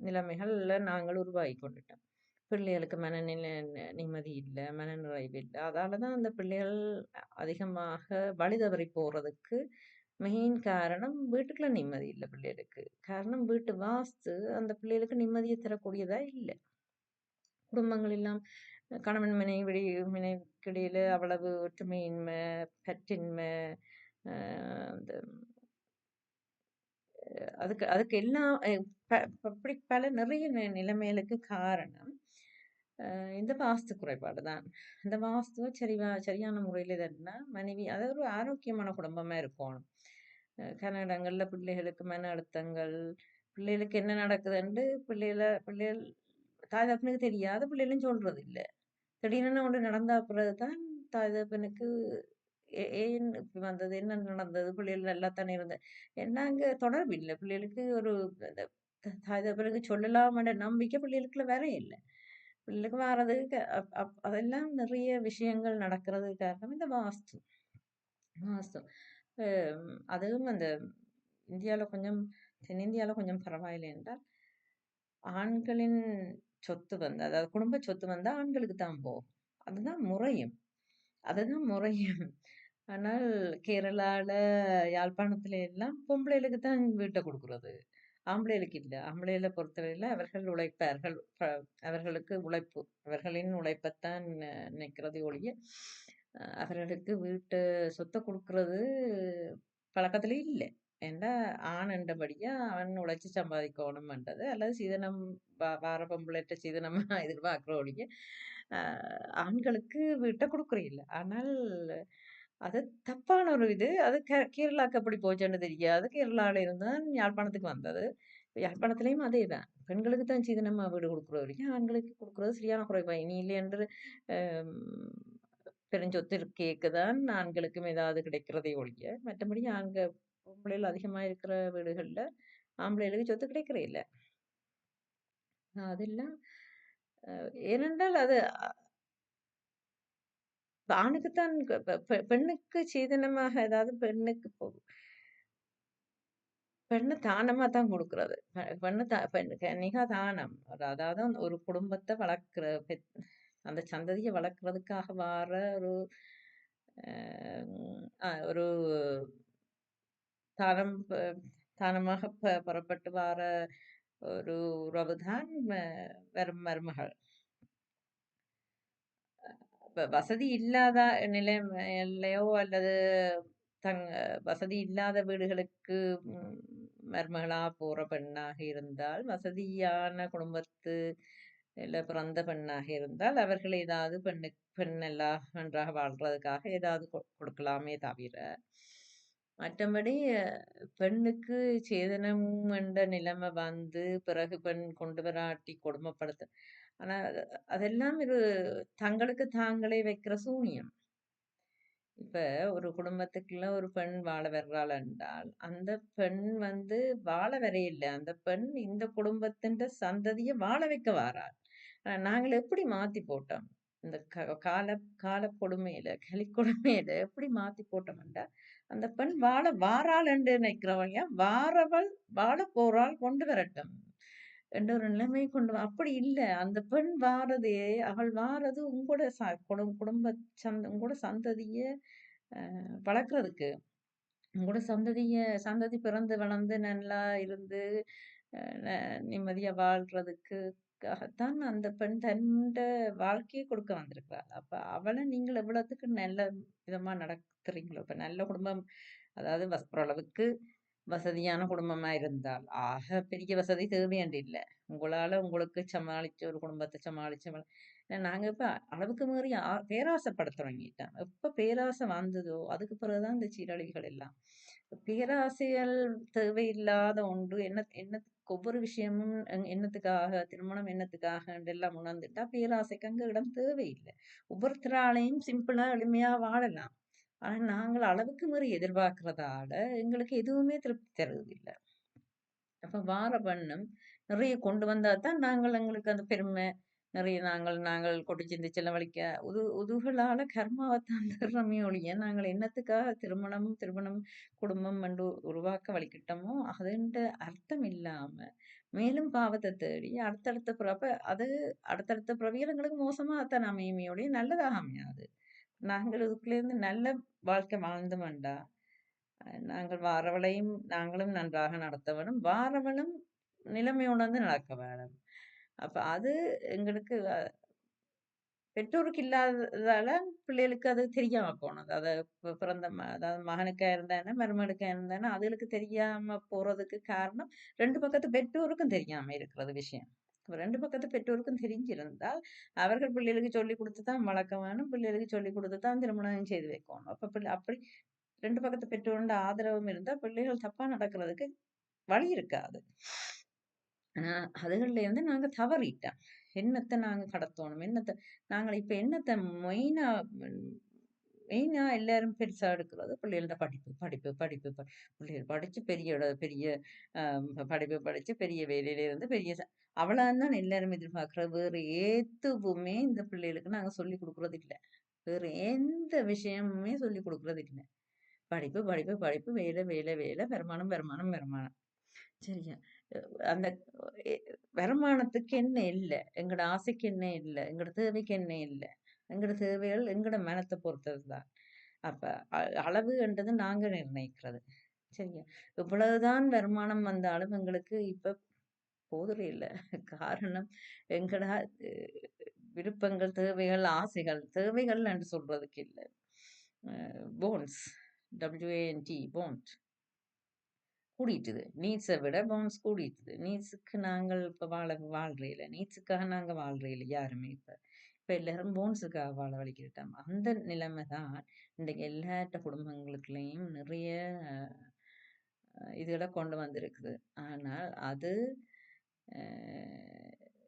நிலைமைகள்ல நாங்கள் உருவாகி கொண்டுட்டோம். பிள்ளைகளுக்கு நிம்மதி இல்ல, மனநிறைவு இல்ல. அதாலதான் அந்த பிள்ளைகள் அதிகமாக வழி தவறி போறதுக்கு மெயின் காரணம் வீட்டுக்குள்ள நிம்மதி இல்ல பிள்ளைகளுக்கு. காரணம் வீட்டு வாஸ்து அந்த பிள்ளைகளுக்கு நிம்மதியை தரக்கூடியதா இல்ல. குடும்பங்கள் எல்லாம் கணவன் மனைவிக்கிடையில அவ்வளவு ஒற்றுமையின்மை, பற்றின்மை, அந்த அதுக்கு எல்லாம் அப்படி பல நிறைய நிலைமைகளுக்கு காரணம் இந்த வாஸ்து குறைபாடு தான். இந்த வாஸ்துவ சரியான முறையில் இதுன்னா மனைவி அதாவது ஒரு ஆரோக்கியமான குடும்பமா இருக்கணும். கன்னடங்கள்ல பிள்ளைகளுக்கு மன அழுத்தங்கள், பிள்ளைகளுக்கு என்ன நடக்குதுன்னு பிள்ளைகள் தாய் தகப்பனுக்கு தெரியாத பிள்ளைகளும் சொல்றது இல்ல. திடீர்னு ஒன்று நடந்தா பிறகுதான் தாய் தகப்பனுக்கு ஏன் இப்படி வந்தது, என்ன நடந்தது, பிள்ளைகள் நல்லா தானே இருந்தது, ஏன்னா அங்க தொடர்பு இல்லை பிள்ளைகளுக்கு. ஒரு தாய் தகப்பனுக்கு சொல்லலாம்ன்ற நம்பிக்கை பிள்ளைகளுக்குள்ள வேற இல்லை. பிள்ளைகளுக்கு வர்றதுக்கு அதெல்லாம் நிறைய விஷயங்கள் நடக்கிறது காரணம் இந்த வாஸ்து. வாஸ்து அதுவும் அந்த இந்தியாவில் கொஞ்சம், தென்னிந்தியாவில் கொஞ்சம் பரவாயில்லை என்றால் ஆண்களின் சொத்து அதாவது குடும்ப சொத்து ஆண்களுக்கு தான் போகும். அதுதான் முறையும். ஆனால் கேரளால, யாழ்ப்பாணத்துல எல்லாம் பொம்பளைகளுக்கு தான் வீட்டை கொடுக்கறது, ஆம்பளைகளுக்கு இல்லை. ஆம்பளைகளை பொறுத்தவரையில அவர்கள் உழைப்பார்கள், அவர்களுக்கு உழைப்பு, அவர்களின் உழைப்பைத்தான் நினைக்கிறதை ஒழிய அவர்களுக்கு வீட்டு சொத்தை கொடுக்கறது பழக்கத்துல இல்லை. ஏண்டா ஆண் என்றபடியா அவன் உழைச்சி சம்பாதிக்கணும்ன்றது, அல்லது சீதனம் வார பொம்பளைட்ட சீதனமா எதிர்பார்க்கிற ஒழிய ஆண்களுக்கு வீட்டை கொடுக்குற இல்லை. ஆனால் அது தப்பான ஒரு இது. அது கேரளாக்கு எப்படி போச்சுன்னு தெரியாது. கேரளால இருந்து தான் யாழ்ப்பாணத்துக்கு வந்தது. யாழ்ப்பாணத்திலயும் அதேதான். பெண்களுக்கு தான் சீதனமா வீடு குடுக்குற வரைக்கும், ஆண்களுக்கு குடுக்குறது சரியான குறைவு. இனி இல்லை என்று அம் பெருஞ்சொத்து இருக்கேக்கு தான் ஆண்களுக்கும் ஏதாவது கிடைக்கிறதே ஒழிய, மற்றபடி பொம்பளைகள் அதிகமா இருக்கிற வீடுகள்ல ஆம்பளைகளுக்கு சொத்து கிடைக்கிறே இல்ல. அதெல்லாம் ஏனென்றால் அது ஆணுக்குத்தான் பெண்ணுக்கு சீதனமாக ஏதாவது பெண்ணு தானமா தான் குடுக்குறது. பெண்ணு பெண் கன்னிகா தானம். அதாவது ஒரு குடும்பத்த வளர்க்கிற அந்த சந்ததிய வளர்க்கறதுக்காக வார ஒரு ஒரு தானம் தானமாக புறப்பட்டு வார ஒரு உறவுதான் மருமகள். வசதி இல்லாத நிலைமையிலயோ அல்லது தங் வசதி இல்லாத வீடுகளுக்கு ம், மருமகளா போற பெண்ணாக இருந்தால், வசதியான குடும்பத்து இல்ல பிறந்த பெண்ணாக இருந்தால், அவர்கள் ஏதாவது பெண் எல்லாம் நன்றாக வாழ்றதுக்காக ஏதாவது கொடுக்கலாமே தவிர, மற்றபடி பெண்ணுக்கு சேதனம் என்ற நிலைமை வந்து பிறகு பெண் கொண்டு வராட்டி கொடுமைப்படுத்த ஆனா அதெல்லாம் இது தங்களுக்கு தாங்களே வைக்கிற சூனியம். இப்ப ஒரு குடும்பத்துக்குள்ள ஒரு பெண் வாழ வர்றாள் என்றால், அந்த பெண் வந்து வாழ வரையில்ல. அந்த பெண் இந்த குடும்பத்தின் சந்ததிய வாழ வைக்க வாராள். நாங்கள் எப்படி மாத்தி போட்டோம்? இந்த கால கால கொடுமையில, கலிக்கொடுமையில எப்படி மாத்தி போட்டோம்டா, அந்த பெண் வாழ வாராள் என்று நினைக்கிறவங்க, வாரவள் வாழ போறாள் கொண்டு வரட்டும். என்ற ஒரு நிலைமை அப்படி இல்ல. அந்த பெண் வாரதே அவள் வாரது உங்களோட குடும்ப உங்களோட சந்ததிய வளர்க்கறதுக்கு. உங்களோட சந்ததி பிறந்து வளர்ந்து நல்லா இருந்து அ ந நிம்மதியா வாழ்றதுக்காகத்தான் அந்த பெண் தன்ட வாழ்க்கைய கொடுக்க வந்திருக்கிறாள். அப்ப அவள நீங்கள் எவ்வளவுத்துக்கு நல்ல விதமா நடத்துறீங்களோ, இப்ப நல்ல குடும்பம் அதாவது ஓரளவுக்கு வசதியான குடும்பமா இருந்தால், ஆக பெரிய வசதி தேவையாண்டு இல்ல. உங்களால உங்களுக்கு சமாளிச்சு ஒரு குடும்பத்த சமாளிச்சு நாங்க இப்ப அளவுக்கு மீறி பேராசைப்பட தொடங்கிட்டோம். எப்ப பேராசை வந்ததோ, அதுக்கு பிறகுதான் இந்த சீரழிவுகள் எல்லாம். பேராசைகள் தேவையில்லாத ஒன்று. என்னத்துக்கு ஒவ்வொரு விஷயமும் என்னத்துக்காக, திருமணம் என்னத்துக்காக எல்லாம் உணர்ந்துட்டா, பேராசைக்கு அங்க இடம் தேவையில்லை. ஒவ்வொருத்தராலையும் சிம்பிளா, எளிமையா வாழலாம். ஆனா, நாங்கள் அளவுக்கு மீறி எதிர்பார்க்கிறதால, எங்களுக்கு எதுவுமே திருப்தி தருவதில்ல. அப்ப வார வண்ணம் நிறைய கொண்டு வந்தா தான் நாங்கள் எங்களுக்கு அந்த பெருமை, நிறைய நாங்கள் நாங்கள் கொட்டி சிந்தி செலவழிக்க உதுகளால கர்மாவத்தான் தர்றமே ஒழிய, நாங்கள் என்னத்துக்காக திருமணம், குடும்பம் என்று உருவாக்க வழிக்கிட்டோமோ, அதுன்ற அர்த்தம் இல்லாம, மேலும் பாவத்தை தேடி அடுத்தடுத்த பிறவிகள் எங்களுக்கு மோசமாகத்தான் அமையுமே ஒழிய நல்லதாக அமையாது. நாங்கள் இதுக்குள்ளேருந்து நல்ல வாழ்க்கை வாழ்ந்தோம்டா, நாங்கள் வாரவளையும் நாங்களும் நன்றாக நடத்த வேணும். வாரவளும் நிலைமை உணர்ந்து நடக்க வேணும். அப்ப அது எங்களுக்கு பெற்றோருக்கு இல்லாததால பிள்ளைகளுக்கு அது தெரியாம போனது. அத பிறந்த அதாவது மகனுக்கா இருந்தா என்ன, மருமகளுக்கா இருந்தா என்ன, அதுகளுக்கு தெரியாம போறதுக்கு காரணம் 2 பக்கத்து பெற்றோருக்கும் தெரியாம இருக்கிறது விஷயம். 2 பக்கத்து பெற்றோருக்கும் தெரிஞ்சிருந்தால், அவர்கள் பிள்ளைகளுக்கு சொல்லிக் குடுத்து தான் வளர்க்க வேணும். பிள்ளைகளுக்கு சொல்லிக் குடுத்து தான் திருமணம் செய்து வைக்கணும். அப்ப அப்படி 2 பக்கத்து பெற்றோரோட ஆதரவும் இருந்தா, பிள்ளைகள் தப்பா நடக்கிறதுக்கு வழி இருக்காது. அதுகள்ல இருந்து நாங்க தவறிட்டோம். என்னத்த நாங்க கடத்தோணும்? நாங்கள் இப்ப என்னத்த மெயினா மெயினா எல்லாரும் பெருசா எடுக்கிறது பிள்ளைகளோட படிப்பு, படிப்பு, படிப்பு. பிள்ளைகள் படிச்சு பெரிய படிப்பு படிச்சு பெரிய வேலையில இருந்து அவ்வளவுதான் எல்லாரும் எதிர்பார்க்கிறது. வேற எதுவுமே இந்த பிள்ளைகளுக்கு நாங்க சொல்லிக் குடுக்குறது இல்ல. வேற எந்த விஷயமுமே சொல்லிக் குடுக்குறது இல்ல. படிப்பு, படிப்பு, படிப்பு, வேலை, வேலை, வேலை, வருமானம், வருமானம், வருமானம். சரியா? அந்த எ வருமானத்துக்கு என்ன இல்ல? எங்கட ஆசைக்கு என்ன இல்ல? எங்கட தேவைக்கு என்ன இல்ல? எங்கட தேவைகள் எங்கட மனத்த பொறுத்தது தான். அப்ப அளவு என்றது நாங்க நிர்ணயிக்கிறது. சரியா? இவ்வளவுதான் வருமானம் வந்தாலும் எங்களுக்கு இப்ப போதுறே இல்ல. காரணம் எங்கட அ விருப்பங்கள், தேவைகள், ஆசைகள், தேவைகள் என்று சொல்றதுக்கு இல்ல. போன்ஸ் WANT போண்ட் கூடிட்டுது. நீட்ஸ விட பவுன்ஸ் கூடிட்டுது. நீட்ஸுக்கு நாங்கள் இப்ப வாழ்றே இல்ல. நீட்ஸுக்காக நாங்க வாழ்றே இல்ல யாருமே இப்ப. இப்ப எல்லாரும் போன்ஸுக்காக வாழவழிக்கிட்டாங்க. அந்த நிலைமை தான் இன்றைக்கு எல்லாட்ட குடும்பங்களுக்குள்ளயும் நிறைய இதுகளை கொண்டு வந்திருக்குது. ஆனால் அது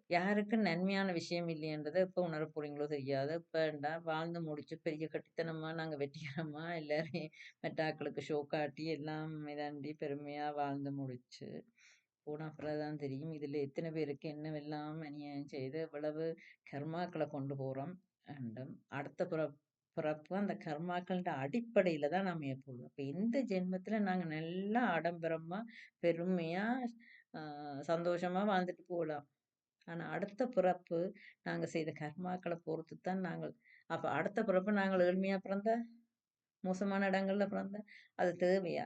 யாருக்கும் நன்மையான விஷயம் இல்லைன்றதை எப்போ உணர போறீங்களோ தெரியாது. இப்ப வாழ்ந்து முடிச்சு பெரிய கட்டித்தனமா நாங்க வெற்றிகரமா எல்லாரையும் மெட்டாக்களுக்கு ஷோ காட்டி எல்லாம் இதாண்டி பெருமையா வாழ்ந்து முடிச்சு போன பிறகுதான் தெரியும் இதுல எத்தனை பேருக்கு என்னவெல்லாம் அநியாயம் செய்து எவ்வளவு கர்மாக்களை கொண்டு போறோம். அடுத்த பிறப்பு அந்த கர்மாக்கள்ன்ற அடிப்படையில தான் நாம போடுவோம். இப்ப இந்த ஜென்மத்துல நாங்க நல்லா ஆடம்பரமா பெருமையா சந்தோஷமா வாழ்ந்துட்டு போகலாம். ஆனா அடுத்த பிறப்பு நாங்க செய்த கர்மாக்களை பொறுத்து தான் அப்ப அடுத்த பிறப்பு நாங்கள் ஏழ்மையா பிறந்தா மோசமான இடங்கள்ல பிறந்தா அது தேவையா?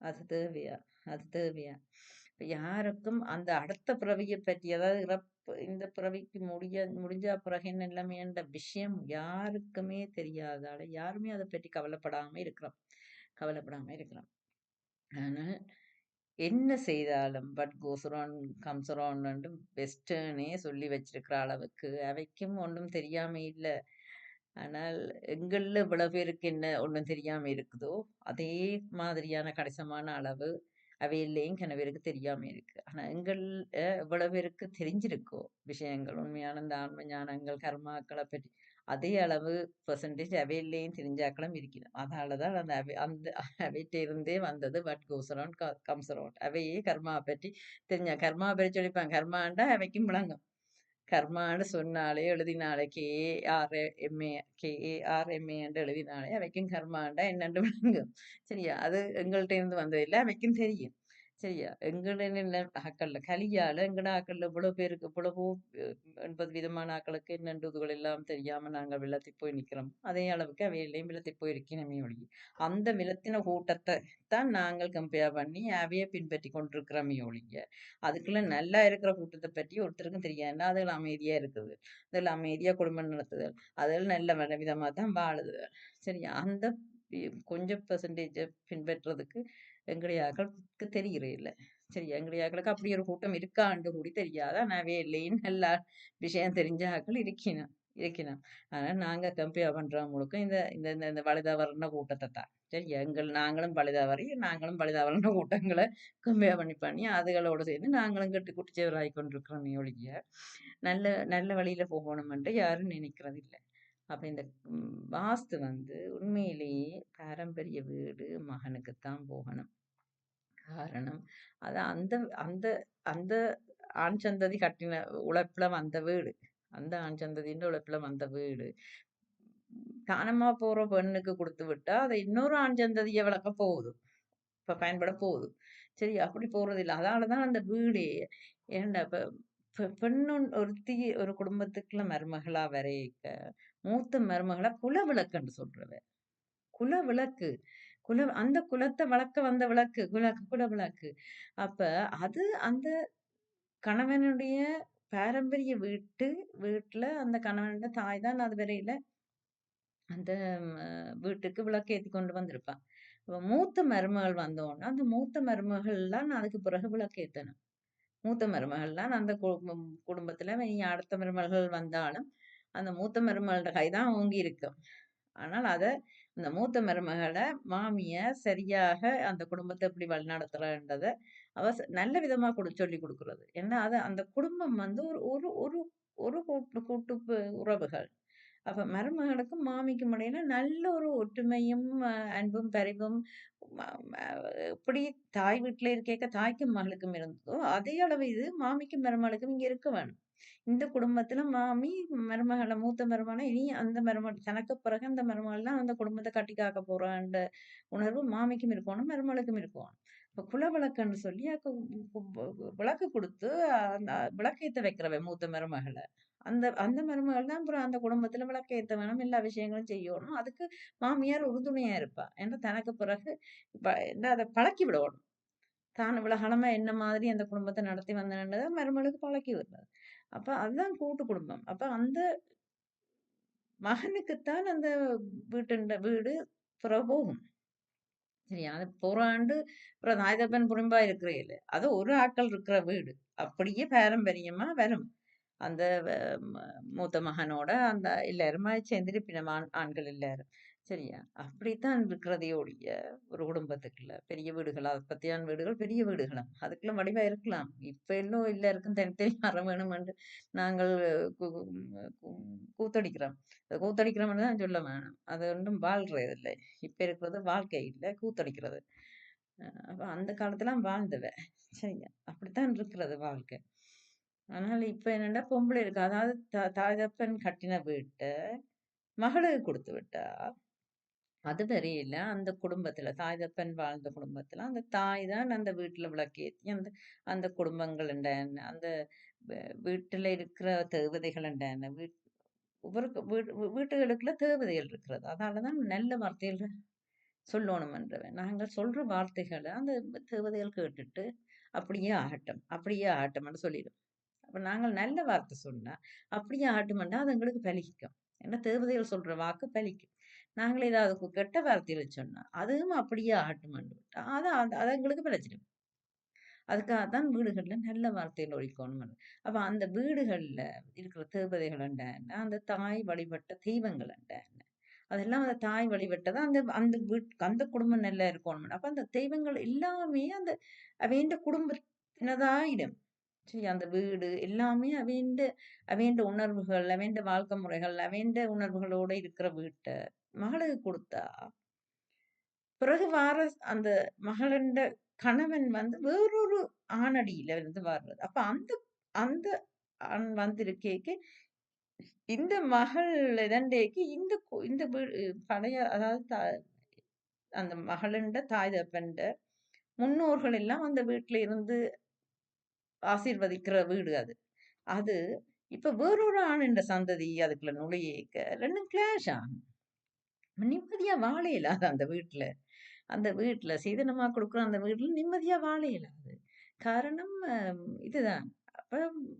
அது தேவையா? அது தேவையா? இப்ப யாருக்கும் அந்த அடுத்த பிறவியை பற்றி அதாவது இந்த பிறவிக்கு முடிஞ்ச பிறகு என்ன நிலைமைன்ற விஷயம் யாருக்குமே தெரியாதால யாருமே அதை பற்றி கவலைப்படாம இருக்கிறோம். ஆனா என்ன செய்தாலும் but goes around comes around வெஸ்டர்னே சொல்லி வச்சிருக்கிற அளவுக்கு அவைக்கும் ஒன்றும் தெரியாம இல்ல. ஆனால் எங்கள்ல இவ்வளவு பேருக்கு என்ன ஒண்ணும் தெரியாம இருக்குதோ அதே மாதிரியான கணிசமான அளவு அவையிலேயும் சில பேருக்கு தெரியாம இருக்கு. ஆனா எவ்வளவு பேருக்கு தெரிஞ்சிருக்கோ விஷயங்கள் உண்மையான இந்த ஆன்ம ஞானங்கள் கர்மாக்களை பற்றி அதே அளவு பெர்சன்டேஜ் அவையிலேயும் தெரிஞ்சாக்களும் இருக்கணும். அதனாலதான் அந்த அவைகிட்ட இருந்தே வந்தது what goes around comes around. அவையே கர்மா பற்றி கர்மா பற்றி சொல்லிப்பாங்க. கர்மாண்டா அவைக்கும் விளங்கும். கர்மான்னு சொன்னாலே எழுதினாலே KARMA என்று எழுதினாலே அவைக்கும் கர்மாண்டா என்னென்று விளங்கும். சரியா? அது எங்கள்கிட்ட இருந்து வந்ததில்லை, அவைக்கும் தெரியும். சரியா? எங்கள ஆக்கள்ல கலியால எங்கட ஆக்கள்ல இவ்வளவு பேருக்கு இவ்வளவோ 80 விதமான ஆக்களுக்கு என்னென்றதுகள் எல்லாம் தெரியாம நாங்கள் விளத்தி போய் நிக்கிறோம். அதே அளவுக்கு அவையிலையும் விளத்தி போய் இருக்கணுமே ஒழிய அந்த விளத்தின கூட்டத்தை தான் நாங்கள் கம்பேர் பண்ணி அவையை பின்பற்றி கொண்டிருக்கிறோமே ஒழிய அதுக்குள்ள நல்லா இருக்கிற கூட்டத்தை பற்றி ஒருத்தருக்கும் தெரியாது. அதுகள் அமைதியா இருக்குது, அதில் அமைதியா குடும்பம் நடத்துதல், அதில் நல்ல விதமா தான் வாழுது. சரியா? அந்த கொஞ்சம் பெர்சன்டேஜை பின்பற்றுறதுக்கு எங்கடையாக்களுக்கு தெரிகிறே இல்லை. சரியா? எங்கடையாக்களுக்கு அப்படி ஒரு கூட்டம் இருக்காண்டு கூடி தெரியாத நவே இல்லைன்னு எல்லா விஷயம் தெரிஞ்ச ஆக்கள் இருக்கணும். ஆனா நாங்க கம்பேர் பண்றவங்களுக்கு இந்த இந்த இந்த இந்த பழுதாவரண கூட்டத்தை தான். சரியா? நாங்களும் பழுதாவரண கூட்டங்களை கம்பேர் பண்ணி அதுகளோட சேர்ந்து நாங்களும் கெட்டு குட்டிச்சவராகி கொண்டிருக்கிறோமே ஒழிய நல்ல நல்ல வழியில போகணும்ன்ட்டு யாரும் நினைக்கிறது இல்லை. அப்ப இந்த வாஸ்து உண்மையிலேயே பாரம்பரிய வீடு மகனுக்குத்தான் போகணும். காரணம் அது அந்த அந்த அந்த ஆண் சந்ததி கட்டின உழைப்புல வந்த வீடு. அந்த ஆண் சந்ததியின் உழைப்புல வந்த வீடு காணாம போற பெண்ணுக்கு கொடுத்து விட்டா அதை இன்னொரு ஆண் சந்ததியை வளர்க்க போகுது, இப்ப பயன்பட போகுது. சரி, அப்படி போறது இல்லை. அதனாலதான் அந்த வீடே ஏன்டா இப்ப பெண்ணு ஒருத்தி ஒரு குடும்பத்துக்குள்ள மருமகளா வரைக்க மூத்த மருமகளா குலவிளக்குன்னு சொல்றவ. குலவிளக்கு. அந்த குலத்தை வளர்க்க வந்த குலவிளக்கு. அப்ப அது அந்த கணவனுடைய பாரம்பரிய வீட்டுல அந்த கணவனோட தாய் தான் அது வரையில அந்த வீட்டுக்கு விளக்கு ஏத்தி கொண்டு வந்திருப்பான். மூத்த மருமகள் வந்தோன்னா அந்த மூத்த மருமகள்லாம் அதுக்கு பிறகு விளக்கு ஏத்தணும். மூத்த மருமகள்லாம் அந்த குடும்பத்துல இனி அடுத்த மருமகள் வந்தாலும் அந்த மூத்த மருமகளோட கைதான் ஓங்கி இருக்கும். ஆனால் அந்த மூத்த மருமகளை மாமிய சரியாக அந்த குடும்பத்தை எப்படி வழிநடத்துறன்றத அவ நல்ல விதமா சொல்லி கொடுக்கறது. ஏன்னா அந்த குடும்பம் ஒரு ஒரு ஒரு ஒரு கூட்டு உறவுகள். அப்ப மருமகளுக்கும் மாமிக்கும் இடையில நல்ல ஒரு ஒற்றுமையும் அன்பும் பரிவும் எப்படி தாய் வீட்டுல இருக்க தாய்க்கும் மகளுக்கும் இருந்ததோ அதே அளவு இது மாமிக்கும் மருமகளுக்கும் இங்க இருக்க வேணும். இந்த குடும்பத்துல மாமி மூத்த மருமகளை இனி அந்த மருமகள் தனக்கு பிறகு அந்த மருமகள்லாம் அந்த குடும்பத்தை கட்டி காக்க போறான்ற உணர்வு மாமிக்கும் இருக்கணும், மருமகளுக்கும் இருக்கணும். இப்ப குலவிளக்குன்னு சொல்லி விளக்கு கொடுத்து அந்த விளக்கேத்த வைக்கிறவ மூத்த மருமகளை அந்த அந்த மருமகள் தான் அப்புறம் அந்த குடும்பத்துல விளக்கேத்த வேணும், எல்லா விஷயங்களும் செய்யணும். அதுக்கு மாமியார் உறுதுணையா இருப்பா. ஏன்னா தனக்கு பிறகு அதை பழக்கி விடணும். தான் இவ்வளவு என்ன மாதிரி அந்த குடும்பத்தை நடத்தி வந்தேன்றதை மருமகளுக்கு பழக்கி விடுறது. அப்ப அதுதான் கூட்டு குடும்பம். அப்ப அந்த மகனுக்குத்தான் அந்த வீடு புற போகும். சரியா? அது போறாண்டு அப்புறம் தாய் தகப்பன் புறம்பா இருக்கிறே இல்லை. அது ஒரு ஆட்கள் இருக்கிற வீடு அப்படியே பாரம்பரியமா வரும். அந்த மூத்த மகனோட அந்த எல்லாருமா சேர்ந்திருப்பினம் ஆண்கள் எல்லாரும். சரியா? அப்படித்தான் இருக்கிறதே ஒழிய, ஒரு குடும்பத்துக்குள்ள பெரிய வீடுகள், பத்தியான வீடுகள், பெரிய வீடுகளாம். அதுக்குள்ள வடிவா இருக்கலாம். இப்ப இன்னும் எல்லாருக்கும் தனித்தனி அறை வேணுமென்று நாங்கள் கு கு கூத்தடிக்கிறோம். கூத்தடிக்கிறோம்னு தான் சொல்ல வேணும். அது ஒன்றும் வாழ்றதில்லை. இப்ப இருக்கிறது வாழ்க்கை இல்ல, கூத்தடிக்கிறது. அப்ப அந்த காலத்துலாம் வாழ்ந்தவ. சரியா? அப்படித்தான் இருக்கிறது வாழ்க்கை. ஆனால் இப்ப என்னன்னா பொம்பளை இருக்கு. அதாவது தாய் தகப்பன் கட்டின வீட்ட மகளுக்கு குடுத்து விட்டா, அது வரையில அந்த குடும்பத்துல தாய் தகப்பன் வாழ்ந்த குடும்பத்துல அந்த தாய் தான் அந்த வீட்டுல விளக்கேத்தி அந்த அந்த குடும்பங்கள் என்ன அந்த வீட்டுல இருக்கிற தேவதைகள் என்ன ஒவ்வொரு வீட்டுகளுக்குள்ள தேவதைகள் இருக்கிறது. அதனாலதான் நல்ல வார்த்தைகள் சொல்லணும்ன்றவன். நாங்கள் சொல்ற வார்த்தைகள அந்த தேவதைகள் கேட்டுட்டு, அப்படியே ஆகட்டும், அப்படியே ஆகட்டும்ன்னு சொல்லிடும். அப்ப நாங்கள் நல்ல வார்த்தை சொன்னா, அப்படியே ஆகட்டும்ன்னா அது எங்களுக்கு பலிக்கும். ஏன்னா தேவதைகள் சொல்ற வாக்கு பலிக்கும். நாங்கள் ஏதாவது கெட்ட வார்த்தையில சொன்னா, அதுவும் அப்படியே ஆகட்டும்ன்னு விட்டா, அது அது அது எங்களுக்கு பலிச்சிடும். அதுக்காக தான் வீடுகள்ல நல்ல வார்த்தைகள் ஒலிக்கணும்னு. அப்ப அந்த வீடுகள்ல இருக்கிற தேவதைகள் என்ன, அந்த தாய் வழிபட்ட தெய்வங்கள் என்ன, அதெல்லாம் அந்த தாய் வழிபட்டது அந்த அந்த அந்த குடும்பம் நல்லா இருக்கணும். அப்ப அந்த தெய்வங்கள் எல்லாமே அந்த அவையண்ட குடும்பத்தினதாயிடும். சரி அந்த வீடு எல்லாமே அவையண்ட உணர்வுகள், அவையண்ட வாழ்க்கை முறைகள், அவையண்ட உணர்வுகளோட இருக்கிற வீட்ட மகளுக்கு குடுத்தா, பிறகு வார அந்த மகளண்ட கணவன் வந்து வேறொரு ஆணடியில இருந்து வர்றது. அப்ப அந்த அந்த ஆண் வந்திருக்கேக்கு இந்த மகள் இதண்டேக்கு இந்த பழைய அதாவது அந்த மகளண்ட தாய் தகப்பன்ட முன்னோர்கள் எல்லாம் அந்த வீட்ல இருந்து ஆசீர்வதிக்கிற வீடு அது. அது இப்ப வேறொரு ஆணின்ட சந்ததி அதுக்குள்ள நுழையேக்க 2ம் கிளாஷ் ஆகும். நிம்மதியா வாழ இயலாது அந்த வீட்ல. அந்த வீட்ல சீதனமா குடுக்குற அந்த வீட்ல நிம்மதியா வாழ இயலாது. காரணம் இதுதான். அப்ப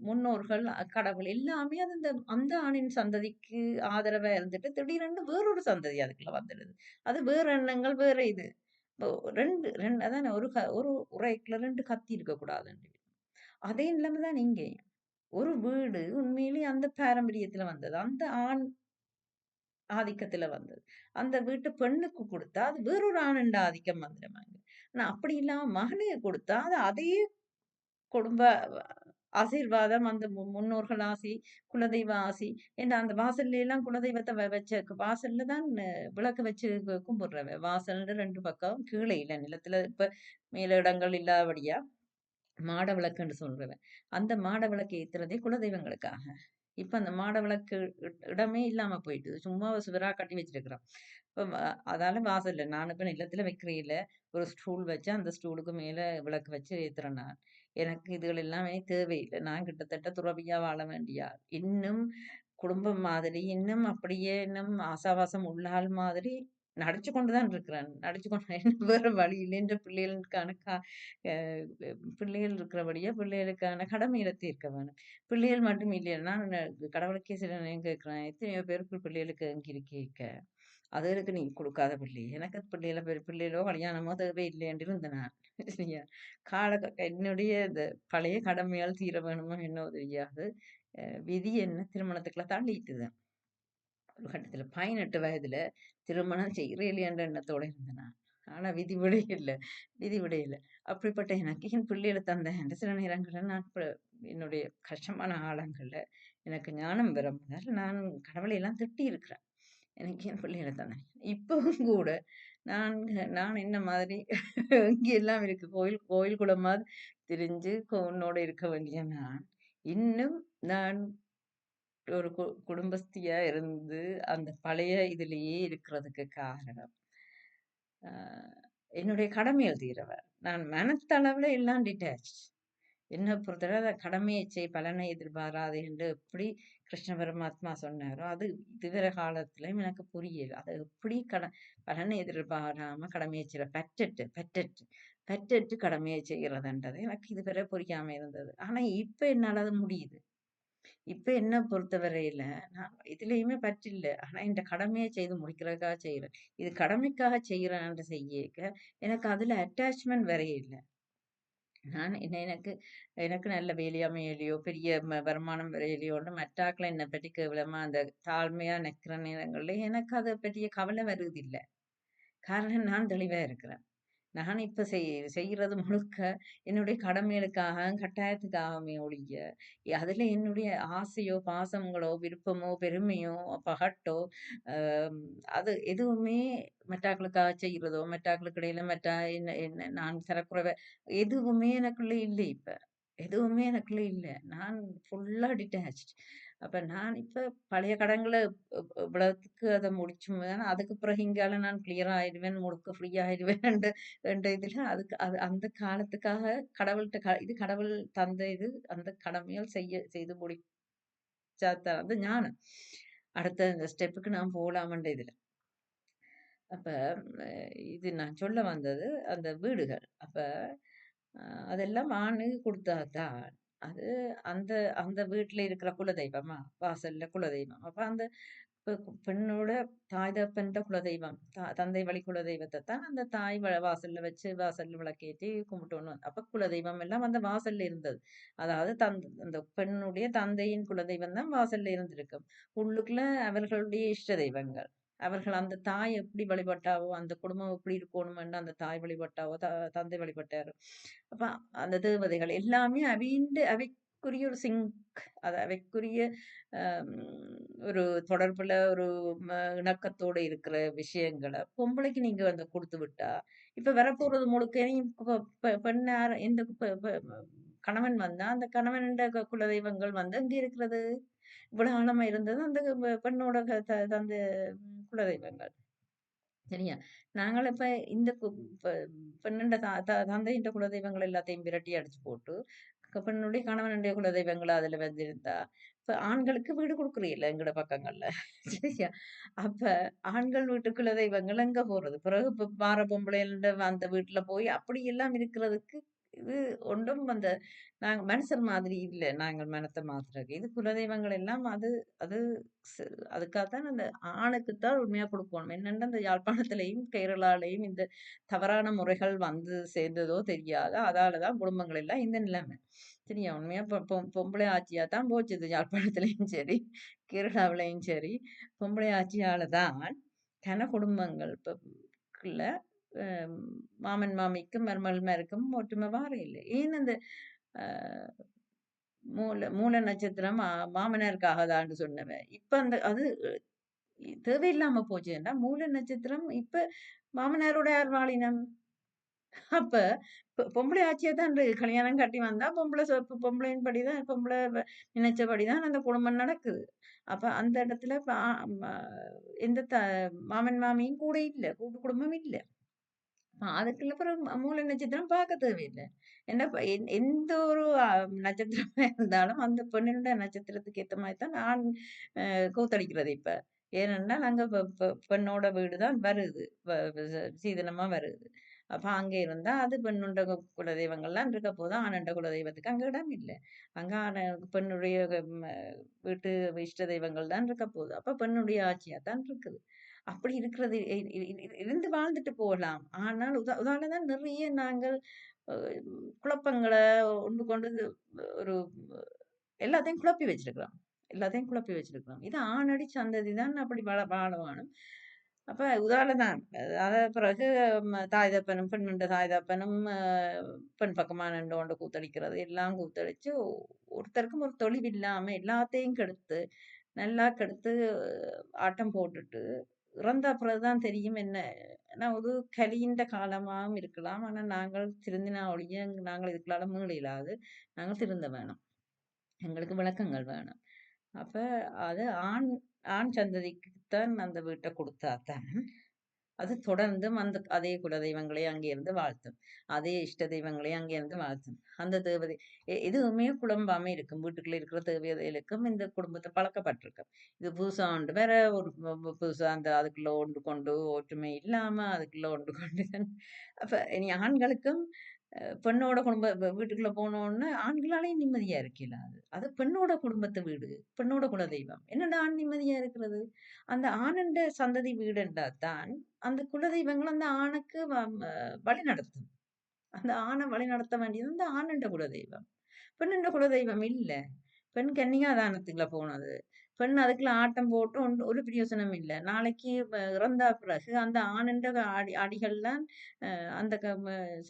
முன்னோர்கள், கடவுள் எல்லாமே அது அந்த ஆணின் சந்ததிக்கு ஆதரவா இருந்துட்டு, திடீரென்று வேறொரு சந்ததி அதுக்குள்ள வந்துடுது. அது வேற எண்ணங்கள், வேற இது. இப்போ 2 அதானே ஒரு உரைக்குள்ள 2 கத்தி இருக்கக்கூடாதுன்னு. அதே நிலைமை தான் இங்கேயும். ஒரு வீடு உண்மையிலேயே அந்த பாரம்பரியத்துல வந்தது. அந்த ஆண் ஆதிக்கத்துல வந்தது. அந்த வீட்டு பெண்ணுக்கு குடுத்தா, அது வேறொரு ஆணுண்ட ஆதிக்கம் வந்துருமாங்க. ஆனா அப்படி இல்லாம மகனுக்கு குடுத்தா, அது அதே குடும்ப ஆசீர்வாதம், அந்த முன்னோர்கள் ஆசி, குலதெய்வ ஆசி. ஏன்னா அந்த வாசல்ல எல்லாம் குலதெய்வத்த வச்ச வாசல்ல தான் விளக்கு வச்சு கும்பிடுறவ. வாசல்ல 2 பக்கம் கீழே இல்ல நிலத்துல இப்ப மேல இடங்கள் இல்லாதபடியா மாட விளக்குன்னு சொல்றவன். அந்த மாட விளக்கு ஏத்துறதே குலதெய்வங்களுக்காக. இப்ப அந்த மாட விளக்கு இடமே இல்லாம போயிட்டுது. சும்மா சுவரா கட்டி வச்சிருக்கிறோம். இப்ப அதால வாசல்ல நான் இப்ப நிலத்துல வைக்கிறேன்ல, ஒரு ஸ்டூல் வச்சு அந்த ஸ்டூலுக்கு மேல விளக்கு வச்சு ஏத்துறேன் நான். எனக்கு இதுகள் எல்லாமே தேவையில்ல. நான் கிட்டத்தட்ட துறவியா வாழ வேண்டிய ஆள். இன்னும் குடும்பம் மாதிரி, இன்னும் அப்படியே இன்னும் ஆசாபாசம் உள்ள ஆள் மாதிரி நடிச்சு கொண்டு தான் இருக்கிறேன். நடிச்சு கொண்டு வேற வழி இல்ல. என்ற பிள்ளைகளுக்கான அ பிள்ளைகள் இருக்கிறபடியா பிள்ளைகளுக்கான கடமைகளை தீர்க்க வேணும். பிள்ளைகள் மட்டும் இல்லைன்னா, நான் கடவுளுக்கே சில நேரம் கேட்கிறேன். எத்தனையோ பேருக்கு பிள்ளைகளுக்கு அங்கி கேட்க. அதுகளுக்கு நீ குடுக்காத பிள்ளை. எனக்கு பிள்ளைகளோ, கல்யாணமோ தேவையில்லை என்று இருந்தேன் நான். சரியா? என்னுடைய இந்த பழைய கடமையால் தீர வேணுமோ என்னவோ தெரியாது. விதி என்ன திருமணத்துக்குள்ள தள்ளிட்டுது. ஒரு கட்டத்துல 18 வயதுல திருமணம் செய்கிறேன் என்ற எண்ணத்தோட இருந்தேன் நான். ஆனா விதி விடையில்ல. விதி விடையில்ல. அப்படிப்பட்ட எனக்கு என் பிள்ளைகள தந்தேன். சில நேரங்கள்ல நான் என்னுடைய கஷ்டமான காலங்கள்ல எனக்கு ஞானம் வரும் முதல் நான் கடவுளை எல்லாம் திட்டி இருக்கிறேன். எனக்கு என் பிள்ளைகள தந்தேன். இப்பவும் கூட நான் நான் என்ன மாதிரி இங்க எல்லாம் இருக்கு. கோயில் கோயில் குளமாவது திரிஞ்சு உன்னோட இருக்க வேண்டிய நான், இன்னும் நான் ஒரு குடும்பஸ்தியா இருந்து அந்த பழைய இதிலேயே இருக்கிறதுக்கு காரணம், அ என்னுடைய கடமைகள் தீரவ. நான் மனத்தளவுல எல்லாம் டிட்டாச். என்ன பொறுத்தவரை அத கடமையை செய் பலனை எதிர்பாராதே என்று எப்படி கிருஷ்ண பரமாத்மா சொன்னாரோ, அது இதுவரை காலத்திலயும் எனக்கு புரியல. அத எப்படி பலனை எதிர்பாராம கடமையை செய்ற பற்றற்று கடமையை செய்கிறதுன்றது எனக்கு இதுவரை புரியாம இருந்தது. ஆனா இப்ப என்னால அது முடியுது. இப்ப என்ன பொறுத்தவரையில, நான் எதுலயுமே பற்றில்ல. ஆனா இந்த கடமைய செய்து முடிக்கிறதுக்காக செய்றேன். இது கடமைக்காக செய்றேன்ன்னு செய்யக்க, எனக்கு அதுல அட்டாச்மென்ட் வரையில்ல. நான் எனக்கு எனக்கு நல்ல வேலை அமையலையோ, பெரிய வருமானம் வரையிலையோன்னு மற்றாக்கள என்னை பற்றி கேவலமா அந்த தாழ்மையா நிக்கிற நேரங்கள்ல எனக்கு அத பற்றிய கவலை வருவதில்ல. காரணம் நான் தெளிவா இருக்கிறேன். நான் இப்ப செய்யறது முழுக்க என்னுடைய கடமைகளுக்காக, கட்டாயத்துக்காகவே ஒழிய, அதுல என்னுடைய ஆசையோ, பாசங்களோ, விருப்பமோ, பெருமையோ, பகட்டோ, அ அது எதுவுமே மற்றாக்களுக்காக செய்றதோ, மற்றாக்களுக்கு இடையில என்ன என்ன நான் தரக்குறைவா எதுவுமே எனக்குள்ள இல்ல இப்ப. எதுவுமே எனக்குள்ள இல்ல. நான் ஃபுல்லா டிட்டாச்ட். அப்ப நான் இப்ப பழைய கடன்கள இவ்வளவுத்துக்கு அத முடிச்சும் அதுக்கு பிறகு இங்கால நான் கிளியர் ஆயிடுவேன், முழுக்க ஃப்ரீ ஆயிடுவேன்ண்டு என்ற இதுல அதுக்கு அந்த காலத்துக்காக கடவுள்ட்ட இது கடவுள் தந்த இது அந்த கடமைகள் செய்து முடிச்சா தான் வந்து ஞானம். அடுத்த இந்த ஸ்டெப்புக்கு நான் போலாம்ன்ற இதுல. அப்ப அ இது நான் சொல்ல வந்தது அந்த வீடுகள். அப்ப அ அதெல்லாம் ஆணுக்கு குடுத்தா தான், அது அந்த அந்த வீட்ல இருக்கிற குலதெய்வமா, வாசல்ல குலதெய்வம். அப்ப அந்த பெ பெண்ணோட தாய் தகப்பன்ட குலதெய்வம். தந்தை வழி குலதெய்வத்த தான் அந்த தாய் வாசல்ல வச்சு வாசல்ல விளக்கேத்தி கும்பிட்டோணும். அப்ப குலதெய்வம் எல்லாம் அந்த வாசல்ல இருந்தது. அதாவது அந்த பெண்ணுடைய தந்தையின் குலதெய்வம் தான் வாசல்ல இருந்திருக்கும். உள்ளுக்குள்ள அவர்களுடைய இஷ்ட தெய்வங்கள். அவர்கள் அந்த தாய் எப்படி வழிபட்டாவோ, அந்த குடும்பம் எப்படி இருக்கணும்னு அந்த தாய் வழிபட்டாவோ, தந்தை வழிபட்டாரு. அப்ப அந்த தேவதைகள் எல்லாமே அவைக்குரிய ஒரு அது அவைக்குரிய அம் ஒரு தொடர்புல ஒரு இணக்கத்தோட இருக்கிற விஷயங்கள பொம்பளைக்கு நீங்க வந்து குடுத்து விட்டா, இப்ப வரப்போறது முழுக்கையும் பெண் யார் எந்த கணவன் வந்தா, அந்த கணவன்ட குலதெய்வங்கள் வந்து எங்க இருக்கிறது? இவ்வளவு ஆழமா இருந்தது அந்த பெண்ணோட அந்த குலதெய்வங்கள். சரியா? நாங்கள் இப்ப இந்த இப்ப பெண்ணுண்ட தந்தையின்ற குலதெய்வங்கள் எல்லாத்தையும் விரட்டி அடிச்சு போட்டு, பெண்ணுடைய கணவனுடைய குலதெய்வங்கள அதுல வந்திருந்தா, இப்ப ஆண்களுக்கு வீடு குடுக்குறீல்ல எங்கட பக்கங்கள்ல. சரியா? அப்ப ஆண்கள் வீட்டு குலதெய்வங்கள் எங்க போறது? பிறகு இப்ப வார பொம்பளைன்ற அந்த வீட்ல போய் அப்படியெல்லாம் இருக்கிறதுக்கு இது ஒன்றும் அந்த நாங்க மனுஷர் மாதிரி இல்ல. நாங்கள் மனத்த மாத்துறதுக்கு. இது குலதெய்வங்கள் எல்லாம் அது அது ஸ் அதுக்காகத்தான் அந்த ஆணுக்கு தான் உண்மையா குடுக்கணும். என்னன்னா இந்த யாழ்ப்பாணத்திலயும், கேரளாலயும் இந்த தவறான முறைகள் வந்து சேர்ந்ததோ தெரியாது. அதால தான் குடும்பங்கள் எல்லாம் இந்த நிலைமை. சரியா? உண்மையா பொம்பளை ஆட்சியா தான் போச்சு இது யாழ்ப்பாணத்திலயும் சரி, கேரளாவிலயும் சரி. பொம்பளை ஆட்சியால தான் குடும்பங்கள் இப்ப க்குள்ள அ மாமன், மாமிக்கும், மருமகள்மாருக்கும் ஒற்றுமை வார இல்ல. ஏன் அந்த அ மூல நட்சத்திரம் மாமனாருக்கு ஆகாதான்னு சொன்னவ. இப்ப அந்த அது தேவையில்லாம போச்சுன்னா, மூல நட்சத்திரம் இப்ப மாமனாரோட யார் வாழினம்? அப்ப பொம்பளை ஆட்சியா தான் இருக்கு. கல்யாணம் கட்டி வந்தா பொம்பளையின் படிதான் நினைச்சபடிதான் அந்த குடும்பம் நடக்குது. அப்ப அந்த இடத்துல இப்ப ம எந்த மாமன், மாமியும் கூட இல்ல. கூட்டு குடும்பம் இல்ல. அதுக்குள்ள பிறகு மூல நட்சத்திரம் பார்க்க தேவையில்ல. ஏன்னா எந்த ஒரு நட்சத்திரமா இருந்தாலும் அந்த பெண்ணினுடைய நட்சத்திரத்துக்கு ஏத்த மாரி தான் நான் கூத்தடிக்கிறது இப்ப. ஏனென்னா நாங்க பெண்ணோட வீடு தான் வருது. சீதனமா வருது. அப்ப அங்க இருந்தா அது பெண்ணுண்ட குலதெய்வங்கள்லாம் இருக்க போது, ஆணுண்ட குலதெய்வத்துக்கு அங்க இடம் இல்ல. அங்க பெண்ணுடைய வீட்டு இஷ்ட தெய்வங்கள் தான் இருக்க போகுது. அப்ப பெண்ணுடைய ஆட்சியா தான் இருக்குது. அப்படி இருக்கிறது இருந்து வாழ்ந்துட்டு போகலாம். ஆனால் உதால தான் நிறைய நாங்கள் அ குழப்பங்கள உண்டு கொண்டு ஒரு எல்லாத்தையும் குழப்பி வச்சிருக்கிறோம். எல்லாத்தையும் குழப்பி வச்சிருக்கிறோம். இது ஆணடி சந்ததி தான் அப்படி வாழ வேணும். அப்ப தான். பிறகு தாய் தப்பனும், பெண்ணுண்ட தாய் தப்பனும் பெண் பக்கமா நின்று கொண்டு கூத்தடிக்கிறது. எல்லாம் கூத்தடிச்சு ஒருத்தருக்கும் ஒரு தொழில் எல்லாத்தையும் கெடுத்து, நல்லா கெடுத்து ஆட்டம் போட்டுட்டு இறந்த பிறகுதான் தெரியும் என்ன ஏன்னா ஒரு கலியின்ற காலமாவும் இருக்கலாம். ஆனா நாங்கள் திருந்தினா ஒழிய நாங்கள் இதுக்குள்ளால மீள இயலாது. நாங்கள் திருந்த வேணும். எங்களுக்கு விளக்கங்கள் வேணும். அப்ப அது ஆண் சந்ததிக்குத்தான் அந்த வீட்ட குடுத்தா தான், அது தொடர்ந்தும் அதே குலதெய்வங்களே அங்கே இருந்து வாழ்த்தும். அதே இஷ்ட தெய்வங்களே அங்கே இருந்து வாழ்த்தும். அந்த தேவதை எதுவுமே குழம்பாம இருக்கும். வீட்டுக்குள்ள இருக்கிற தேவதைகளுக்கும் இந்த குடும்பத்த பழக்கப்பட்டிருக்கும். இது புதுசா ஒன்று வேற ஒரு புதுசா அந்த அதுக்குள்ள ஒன்று கொண்டு ஒற்றுமை இல்லாம அதுக்குள்ள ஒன்று கொண்டு அப்ப இனி ஆண்களுக்கும் பெண்ணோட குடும்ப வீட்டுக்குள்ள போனோன்ன ஆண்களாலயும் நிம்மதியா இருக்கல அது. அது பெண்ணோட குடும்பத்து வீடு. பெண்ணோட குலதெய்வம். என்னடா ஆண் நிம்மதியா இருக்கிறது? அந்த ஆணுண்ட சந்ததி வீடுண்டா தான், அந்த குலதெய்வங்கள் அந்த ஆணுக்கு வழி நடத்தும். அந்த ஆணை வழி நடத்த வேண்டியது அந்த ஆணுண்ட குலதெய்வம். பெண்ணுண்ட குலதெய்வம் இல்ல. பெண் கன்னிகாதானத்துக்குள்ள போனது. பெண் அதுக்குள்ள ஆட்டம் போட்டு ஒரு பிரயோசனம் இல்ல. நாளைக்கு இறந்தா பிறகு அந்த ஆணுண்ட அடிகள்லாம் அந்த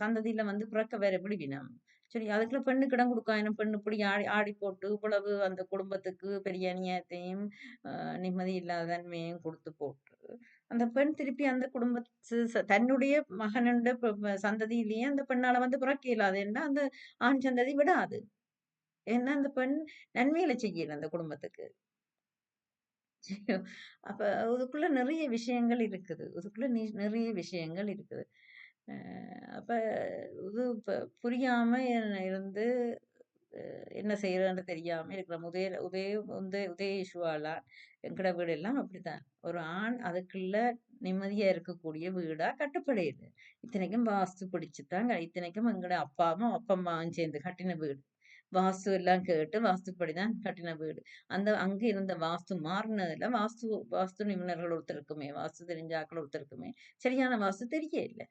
சந்ததியில வந்து பிறக்க வேற விடுவினம். சரி, அதுக்குள்ள பெண்ணுக்கு இடம் குடுக்காயினும் பெண் இப்படி ஆடி ஆடி போட்டு இவ்வளவு அந்த குடும்பத்துக்கு பெரிய அநியாயத்தையும் நிம்மதி இல்லாத தன்மையையும் குடுத்து போட்டு, அந்த பெண் திருப்பி அந்த குடும்பத்து தன்னுடைய மகனுண்ட சந்ததியிலேயே அந்த பெண்ணால வந்து பிறக்க இயலாது. ஏன்னா அந்த ஆண் சந்ததி விடாது. ஏன்னா அந்த பெண் நன்மைகள செய்யல அந்த குடும்பத்துக்கு. அப்ப அதுக்குள்ள நெறைய விஷயங்கள் இருக்குது. அதுக்குள்ள நெறைய விஷயங்கள் இருக்குது. அ அப்ப இது புரியாம இருந்து என்ன செய்றதுன்னு தெரியாம இருக்கிற உதய இஷ்யூவால எங்கட வீடெல்லாம் அப்படித்தான். ஒரு ஆண் அதுக்குள்ள நிம்மதியா இருக்கக்கூடிய வீடா கட்டப்படுது. இத்தனைக்கும் வாஸ்து பிடிச்சு தான் இத்தனைக்கும் எங்கட அப்பாவும், அப்பம்மாவும் சேர்ந்து கட்டின வீடு. வாஸ்து எல்லாம் கேட்டு வாஸ்துப்படி தான் கட்டின வீடு. அங்க இருந்த வாஸ்து மாறுனதுல வாஸ்து நிபுணர்கள் ஒருத்தருக்குமே, வாஸ்து தெரிஞ்ச ஆட்கள் ஒருத்தருக்குமே சரியான வாஸ்து தெரியல.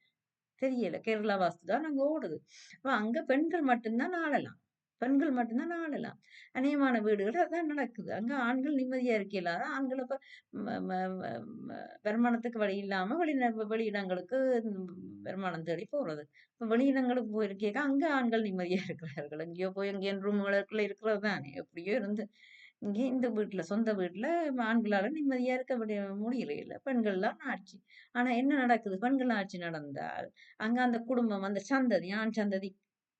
தெரியல. கேரளா வாஸ்து தான் அங்க ஓடுது. அப்ப அங்க பெண்கள் மட்டும் தான் ஆளலாம். பெண்கள் மட்டும் தான் ஆளலாம். அநேகமான வீடுகள் அதான் நடக்குது. அங்க ஆண்கள் நிம்மதியா இருக்கையில ஆண்கள் அப்ப ம ம ம ம வருமானத்துக்கு வழி இல்லாம வெளியிடங்களுக்கு வருமானம் தேடி போறது. இப்ப வெளியிடங்களுக்கு போயிருக்கையில அங்க ஆண்கள் நிம்மதியா இருக்கிறார்கள். எங்கேயோ போய் எங்கேயோ ரூம்களுக்குள்ள இருக்கிறது தானே. எப்படியோ இருந்து இங்கே இந்த வீட்ல, சொந்த வீட்ல ஆண்களால நிம்மதியா இருக்க முடியல. பெண்கள் தான் ஆட்சி. ஆனா என்ன நடக்குது? பெண்கள் ஆட்சி நடந்தால், அங்க அந்த குடும்பம், அந்த சந்ததி, ஆண் சந்ததி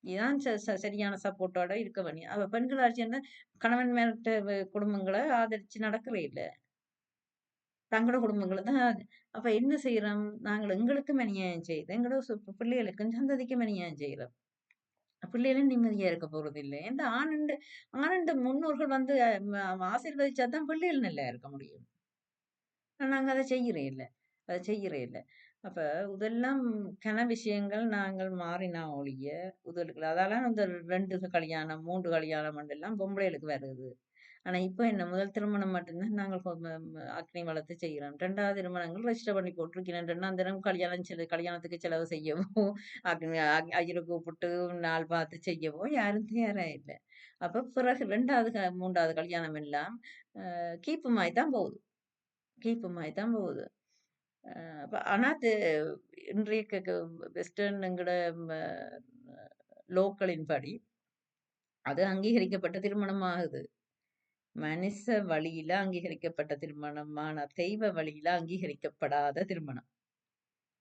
தான் சரியான சப்போர்ட்டோட இருக்க வேண்டிய. அவ பெண்கள் ஆட்சின்னா கணவன் மேல்ட்ட குடும்பங்கள ஆதரிச்சு நடக்கவே இல்ல. தங்களோட குடும்பங்கள தான் அப்ப என்ன செய்றோம்? நாங்கள் எங்களுக்கும் அநியாயம் செய்து, எங்களோட பிள்ளைகளுக்கும், சந்ததிக்கும் அநியாயம் செய்றோம். பிள்ளைகளும் நிம்மதியா இருக்க போறதில்ல. இந்த ஆணுண்ட முன்னோர்கள் வந்து ஆசீர்வதிச்சா தான் பிள்ளைகள் நல்லா இருக்க முடியும். நாங்க அத செய்யறே இல்ல. அத செய்யறே இல்ல. அப்ப இதெல்லாம் விஷயங்கள் நாங்கள் மாறினா ஒழிய, அதால அந்த 2 கல்யாணம், 3 கல்யாணம் எல்லாம் பொம்பளைகளுக்கு வருது. ஆனா இப்ப என்ன முதல் திருமணம் மட்டும்தான் நாங்கள் அக்னி வளர்த்து செய்கிறோம். 2வது திருமணங்கள் ரெஜிஸ்டர் பண்ணி போட்டிருக்கிறேன். 2ஆம் தினம் கல்யாணத்துக்கு செலவு செய்யவோ, ஐயர கூப்பிட்டு நாள் பார்த்து செய்யவோ யாரும் தயாரா இல்ல. அப்ப பிறகு 2வது 3வது கல்யாணம் எல்லாம் கீப்பு மாரி தான் போகுது. கீப்பு மாரி தான் போகுது. ஆனா இன்றைய வெஸ்டர்ன் எங்கட ம லோக்களின் படி அது அங்கீகரிக்கப்பட்ட திருமணம் ஆகுது. மனிஷ வழியில அங்கீகரிக்கப்பட்ட திருமணமான தெய்வ வழியில அங்கீகரிக்கப்படாத திருமணம்.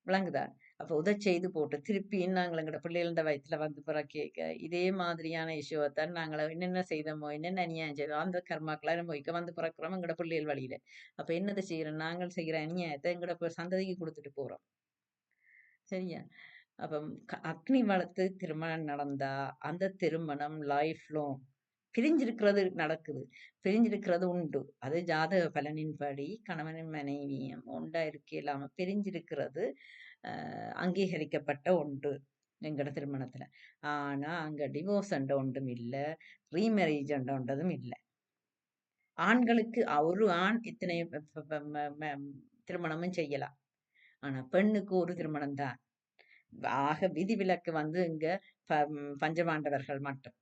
விளங்குதா? அப்ப செய்து போட்டு திருப்பியும் நாங்கள் எங்கட பிள்ளைகளோட வயித்துல வந்து பிறக்கேக்க, இதே மாதிரியான இஷ்யூவத்தான் நாங்கள என்னென்ன செய்தோமோ, என்னென்ன அநியாயம் செய்தோமோ, அந்த கர்மாக்கள அனுபவிக்க வந்து பிறக்கிறோம் எங்கட பிள்ளைகள் வழியில. அப்ப என்னத செய்றோம்? நாங்கள் செய்கிற அநியாயத்த எங்கட சந்ததிக்கு குடுத்துட்டு போறோம். சரியா? அப்ப அக்னி வளர்த்து திருமணம் நடந்தா, அந்த திருமணம் லைஃப் லாங் பிரிஞ்சிருக்கிறது நடக்குது. பிரிஞ்சிருக்கிறது உண்டு. அது ஜாதக பலனின்படி கணவனும் மனைவியும் ஒன்றா இருக்கையில்லாம பிரிஞ்சிருக்கிறது அங்கீகரிக்கப்பட்ட ஒன்று. எங்கட திருமணத்துல. ஆனா, அங்க டிவோர்ஸ் என்ற ஒன்றும் இல்ல. ரீமேரேஜ் என்ற ஒன்றதும் இல்ல. ஆண்களுக்கு ஒரு ஆண் இத்தனை ப ப ப ம ம திருமணமும் செய்யலாம். ஆனா, பெண்ணுக்கு ஒரு திருமணம் தான். ஆக விதிவிலக்கு வந்து இங்க பஞ்சபாண்டவர்கள் மட்டும்.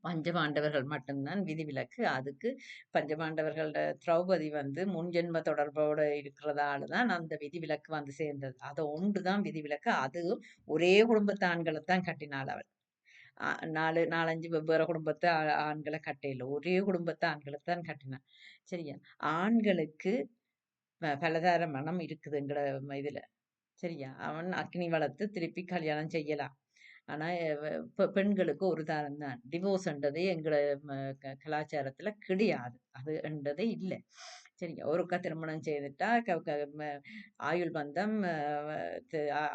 பஞ்சபாண்டவர்கள் மட்டும்தான் விதிவிலக்கு. அதுக்கு பஞ்சபாண்டவர்களோட திரௌபதி வந்து முன்ஜென்ம தொடர்போட இருக்கிறதால தான் அந்த விதிவிலக்கு வந்து சேர்ந்தது. அது ஒன்று தான் விதிவிலக்கு. அதுவும் ஒரே குடும்பத்து ஆண்கள தான் கட்டினாள் அவள். 4, 5 வெவ்வேறு குடும்பத்து ஆண்கள கட்டையில. ஒரே குடும்பத்து ஆண்கள தான் கட்டினா. சரியா? ஆண்களுக்கு பலதார மனம் இருக்குது எங்கட இதுல. சரியா? அவன் அக்னி வளர்த்து திருப்பி கல்யாணம் செய்யலாம். ஆனா, பெண்களுக்கு ஒரு தாரம் தான். டிவோர்ஸ்ன்றது எங்கட ம கலாச்சாரத்துல கிடையாது. அது என்றதே இல்ல. சரியா? ஒருக்கா திருமணம் செய்துட்டா க க ம ஆயுள் பந்தம்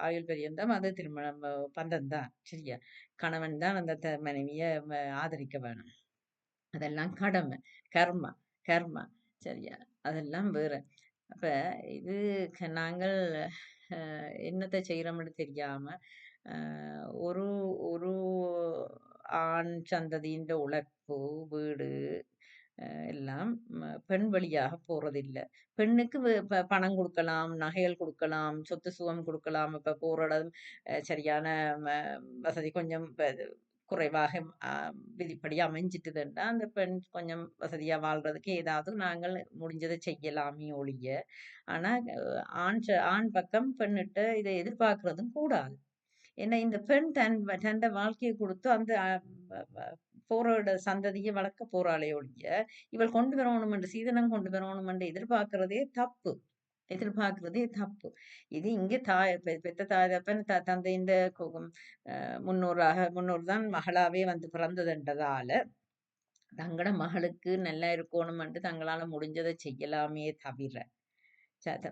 ஆயுள் பரியந்தம் அது திருமணம் பந்தம் தான். சரியா? கணவன் தான் அந்த மனைவிய ஆதரிக்க வேணும். அதெல்லாம் கடமை. கர்மா கர்மா. சரியா? அதெல்லாம் வேற. அப்ப இது நாங்கள் என்னத்த செய்றோம்னு தெரியாம, அ ஒரு ஒரு ஆண் சந்ததியின் உழைப்பு, வீடு எல்லாம் பெண் வழியாக போறதில்ல. பெண்ணுக்கு பணம் குடுக்கலாம், நகைகள் குடுக்கலாம், சொத்து சுகம் குடுக்கலாம். இப்ப போற இடம் சரியான ம வசதி கொஞ்சம் குறைவாக அ விதிப்படி அமைஞ்சிட்டுதுன்னா, அந்த பெண் கொஞ்சம் வசதியா வாழ்றதுக்கு ஏதாவது நாங்கள் முடிஞ்சத செய்யலாமே ஒழிய, ஆனா ஆண் பக்கம் பெண்ணிட்ட இத எதிர்பார்க்கிறதும் கூடாது. ஏன்னா இந்த பெண் தன்ட வாழ்க்கைய குடுத்து அந்த அ வ வ போரோட சந்ததிய வளர்க்க போறாளே ஒழிய, இவள் கொண்டு வரணும் என்று சீதனம் கொண்டு வரணும் என்று எதிர்பார்க்கிறதே தப்பு. எதிர்பார்க்கிறதே தப்பு. இது இங்க பெத்த தாய் தகப்பன் தந்தையின் முன்னோர் தான் மகளாவே வந்து பிறந்ததுன்றதால, தங்கட மகளுக்கு நல்லா இருக்கணுமென்று தங்களால முடிஞ்சத செய்யலாமே தவிர,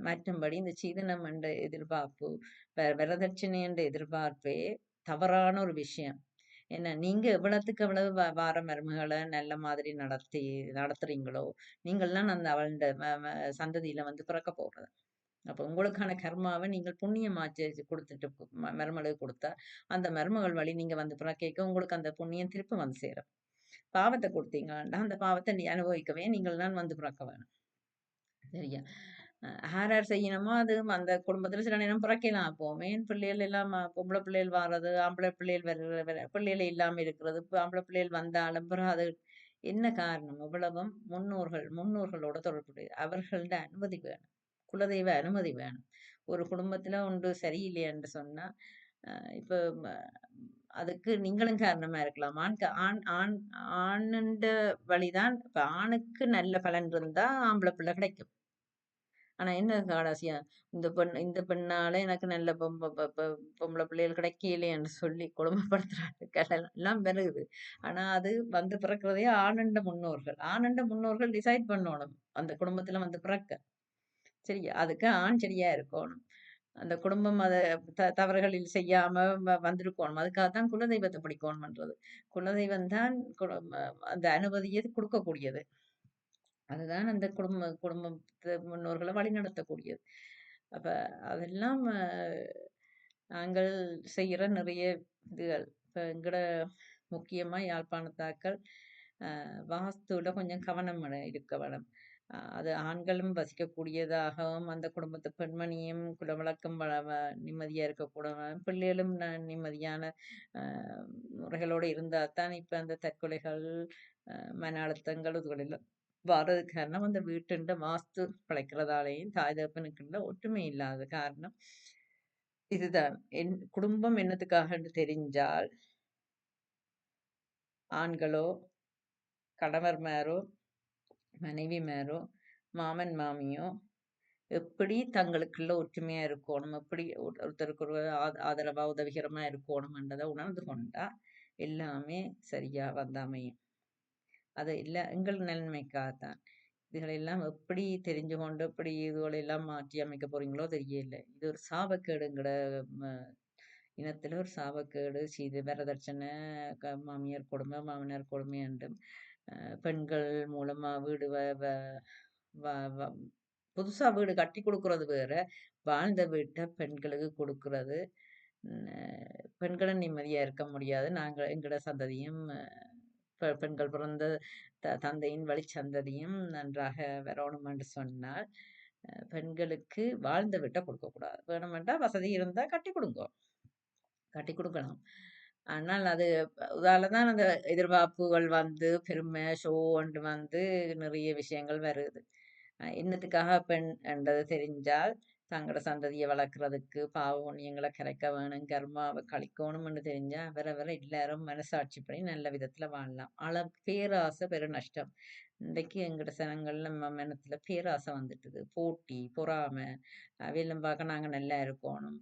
மற்றும்படி இந்த சீதனம் என்ற எதிர்பார்ப்பு, வரதட்சணை என்ற எதிர்பார்ப்பே தவறான ஒரு விஷயம். என்ன நீங்க எவ்வளவுக்கு எவ்வளவு வார மருமகள நல்ல மாதிரி நடத்துறீங்களோ, நீங்கள்லாம் அந்த அவள்ட சந்ததியில வந்து பிறக்க போறது. அப்ப உங்களுக்கான கர்மாவ நீங்கள் புண்ணியமா குடுத்துட்டு மருமகளுக்கு குடுத்தா, அந்த மருமகள் வழி நீங்க வந்து பிறக்கைக்கு உங்களுக்கு அந்த புண்ணியம் திருப்பி வந்து சேரும். பாவத்த குடுத்தீங்கன்னா, அந்த பாவத்த நீ அனுபவிக்கவே நீங்கள் தான் வந்து பிறக்க வேணும். சரியா? யார் யார் செய்யணுமோ அது அந்த குடும்பத்துல சில நேரம் பிறக்கலாம். அப்போ பிள்ளைகள் எல்லாம் பொம்பள பிள்ளைகள் வாரது, ஆம்பளை பிள்ளைகள் பிள்ளைகள் இல்லாம இருக்கிறது. இப்ப ஆம்பளை பிள்ளைகள் வந்தாலும் பிறகு அது என்ன காரணம்? இவ்வளவும் முன்னோர்களோட தொடர்புடையது. அவர்கள்ட அனுமதி வேணும். குலதெய்வ அனுமதி வேணும். ஒரு குடும்பத்துல ஒன்று சரியில்லை என்று சொன்னா, அ இப்ப ம அதுக்கு நீங்களும் காரணமா இருக்கலாம். ஆண் ஆணுண்ட வழிதான் இப்ப ஆணுக்கு நல்ல பலன் இருந்தா ஆம்பள பிள்ளை கிடைக்கும். ஆனா என்ன கடைசியா, இந்த பெண்ணால எனக்கு நல்ல பொம்பள பிள்ளைகள் கிடைக்கலையேன்னு சொல்லி கொடுமைப்படுத்துற ஆட்கள் எல்லாம் வருகுது. ஆனா அது வந்து பிறக்கிறதே ஆணுண்ட முன்னோர்கள் டிசைட் பண்ணணும். அந்த குடும்பத்துல வந்து பிறக்க. சரியா? அதுக்கு ஆண் சரியா இருக்கணும். அந்த குடும்பம் அத தவறுகளில் செய்யாம வந்திருக்கணும். அதுக்காக தான் குலதெய்வத்த பிடிக்கணும்ன்றது. குலதெய்வம் தான் அந்த அனுமதிய குடுக்கக்கூடியது. அதுதான் அந்த குடும்பத்து முன்னோர்கள வழிநடத்தக்கூடியது. அப்ப அதெல்லாம் நாங்கள் செய்யற நிறைய இதுகள். இப்ப எங்கட முக்கியமா யாழ்ப்பாணத்தாக்கள் வாஸ்துல கொஞ்சம் கவனம் இருக்க வேணும். அது ஆண்களும் வசிக்கக்கூடியதாகவும், அந்த குடும்பத்து பெண்மணியும் குலவிளக்கம் நிம்மதியா இருக்கக்கூட பிள்ளைகளும் நிம்மதியான அ முறைகளோட இருந்தா தான் இப்ப அந்த தற்கொலைகள், மன அழுத்தங்கள் இதுகளெல்லாம் வர்றதுக்கு காரணம் அந்த வீட்டுண்ட வாஸ்து பிழைக்கிறதாலேயும் தாய் தகப்பனுக்குள்ள ஒற்றுமை இல்லாத காரணம் இதுதான். என் குடும்பம் என்னத்துக்காகன்னு தெரிஞ்சால், ஆண்களோ, கணவர்மாரோ, மனைவிமாரோ, மாமன் மாமியோ எப்படி தங்களுக்குள்ள ஒற்றுமையா இருக்கோணும், எப்படி ஒருத்தருக்கு ஒருவர் ஆதரவா, உதவிகரமா இருக்கோணும்ன்றத உணர்ந்து கொண்டா, எல்லாமே சரியா வந்து அமையும். அது இல்ல எங்கள் நன்மைக்காகத்தான். இதுகளெல்லாம் எப்படி தெரிஞ்சு கொண்டு, எப்படி இதுகளெல்லாம் மாற்றி அமைக்க போறீங்களோ தெரியல. இது ஒரு சாபக்கேடுங்கட ம இனத்துல ஒரு சாபக்கேடு. வரதட்சணை, மாமியார் கொடுமை, மாமனார் கொடுமை என்றும், பெண்கள் மூலமா வீடு வ வ வ வ புதுசா வீடு கட்டி குடுக்குறது வேற. வாழ்ந்த வீட்ட பெண்களுக்கு குடுக்குறது. பெண்களும் நிம்மதியா இருக்க முடியாது. எங்கட சந்ததியும் பெண்கள் பிறந்த தந்தையின் வழிச்சந்ததியும் நன்றாக வரணும் என்று சொன்னால், பெண்களுக்கு வாழ்ந்த வீட்ட குடுக்கக்கூடாது. வேணுமென்றா வசதி இருந்தா கட்டி குடுங்கோ. கட்டி குடுக்கலாம். ஆனால் அது அதால தான் அந்த எதிர்பார்ப்புகள் வந்து, பெருமை, ஷோன்ட்டு வந்து நிறைய விஷயங்கள் வருது. என்னத்துக்காக பெண் என்றது தெரிஞ்சால், தங்களோட சந்ததிய வளர்க்கறதுக்கு, பாவ புண்ணியங்கள கரைக்க வேணும், கர்மாவ கழிக்கோணும்னு தெரிஞ்சா, அவரவர எல்லாரும் மனசாட்சிப்படி நல்ல விதத்துல வாழலாம். பேராசை பெருநஷ்டம். இன்றைக்கு எங்கட சனங்கள்ல மனத்துல பேராசை வந்துட்டுது. போட்டி, பொறாமை, அவையெல்லாம் பார்க்க நாங்க நல்லா இருக்கோணும்.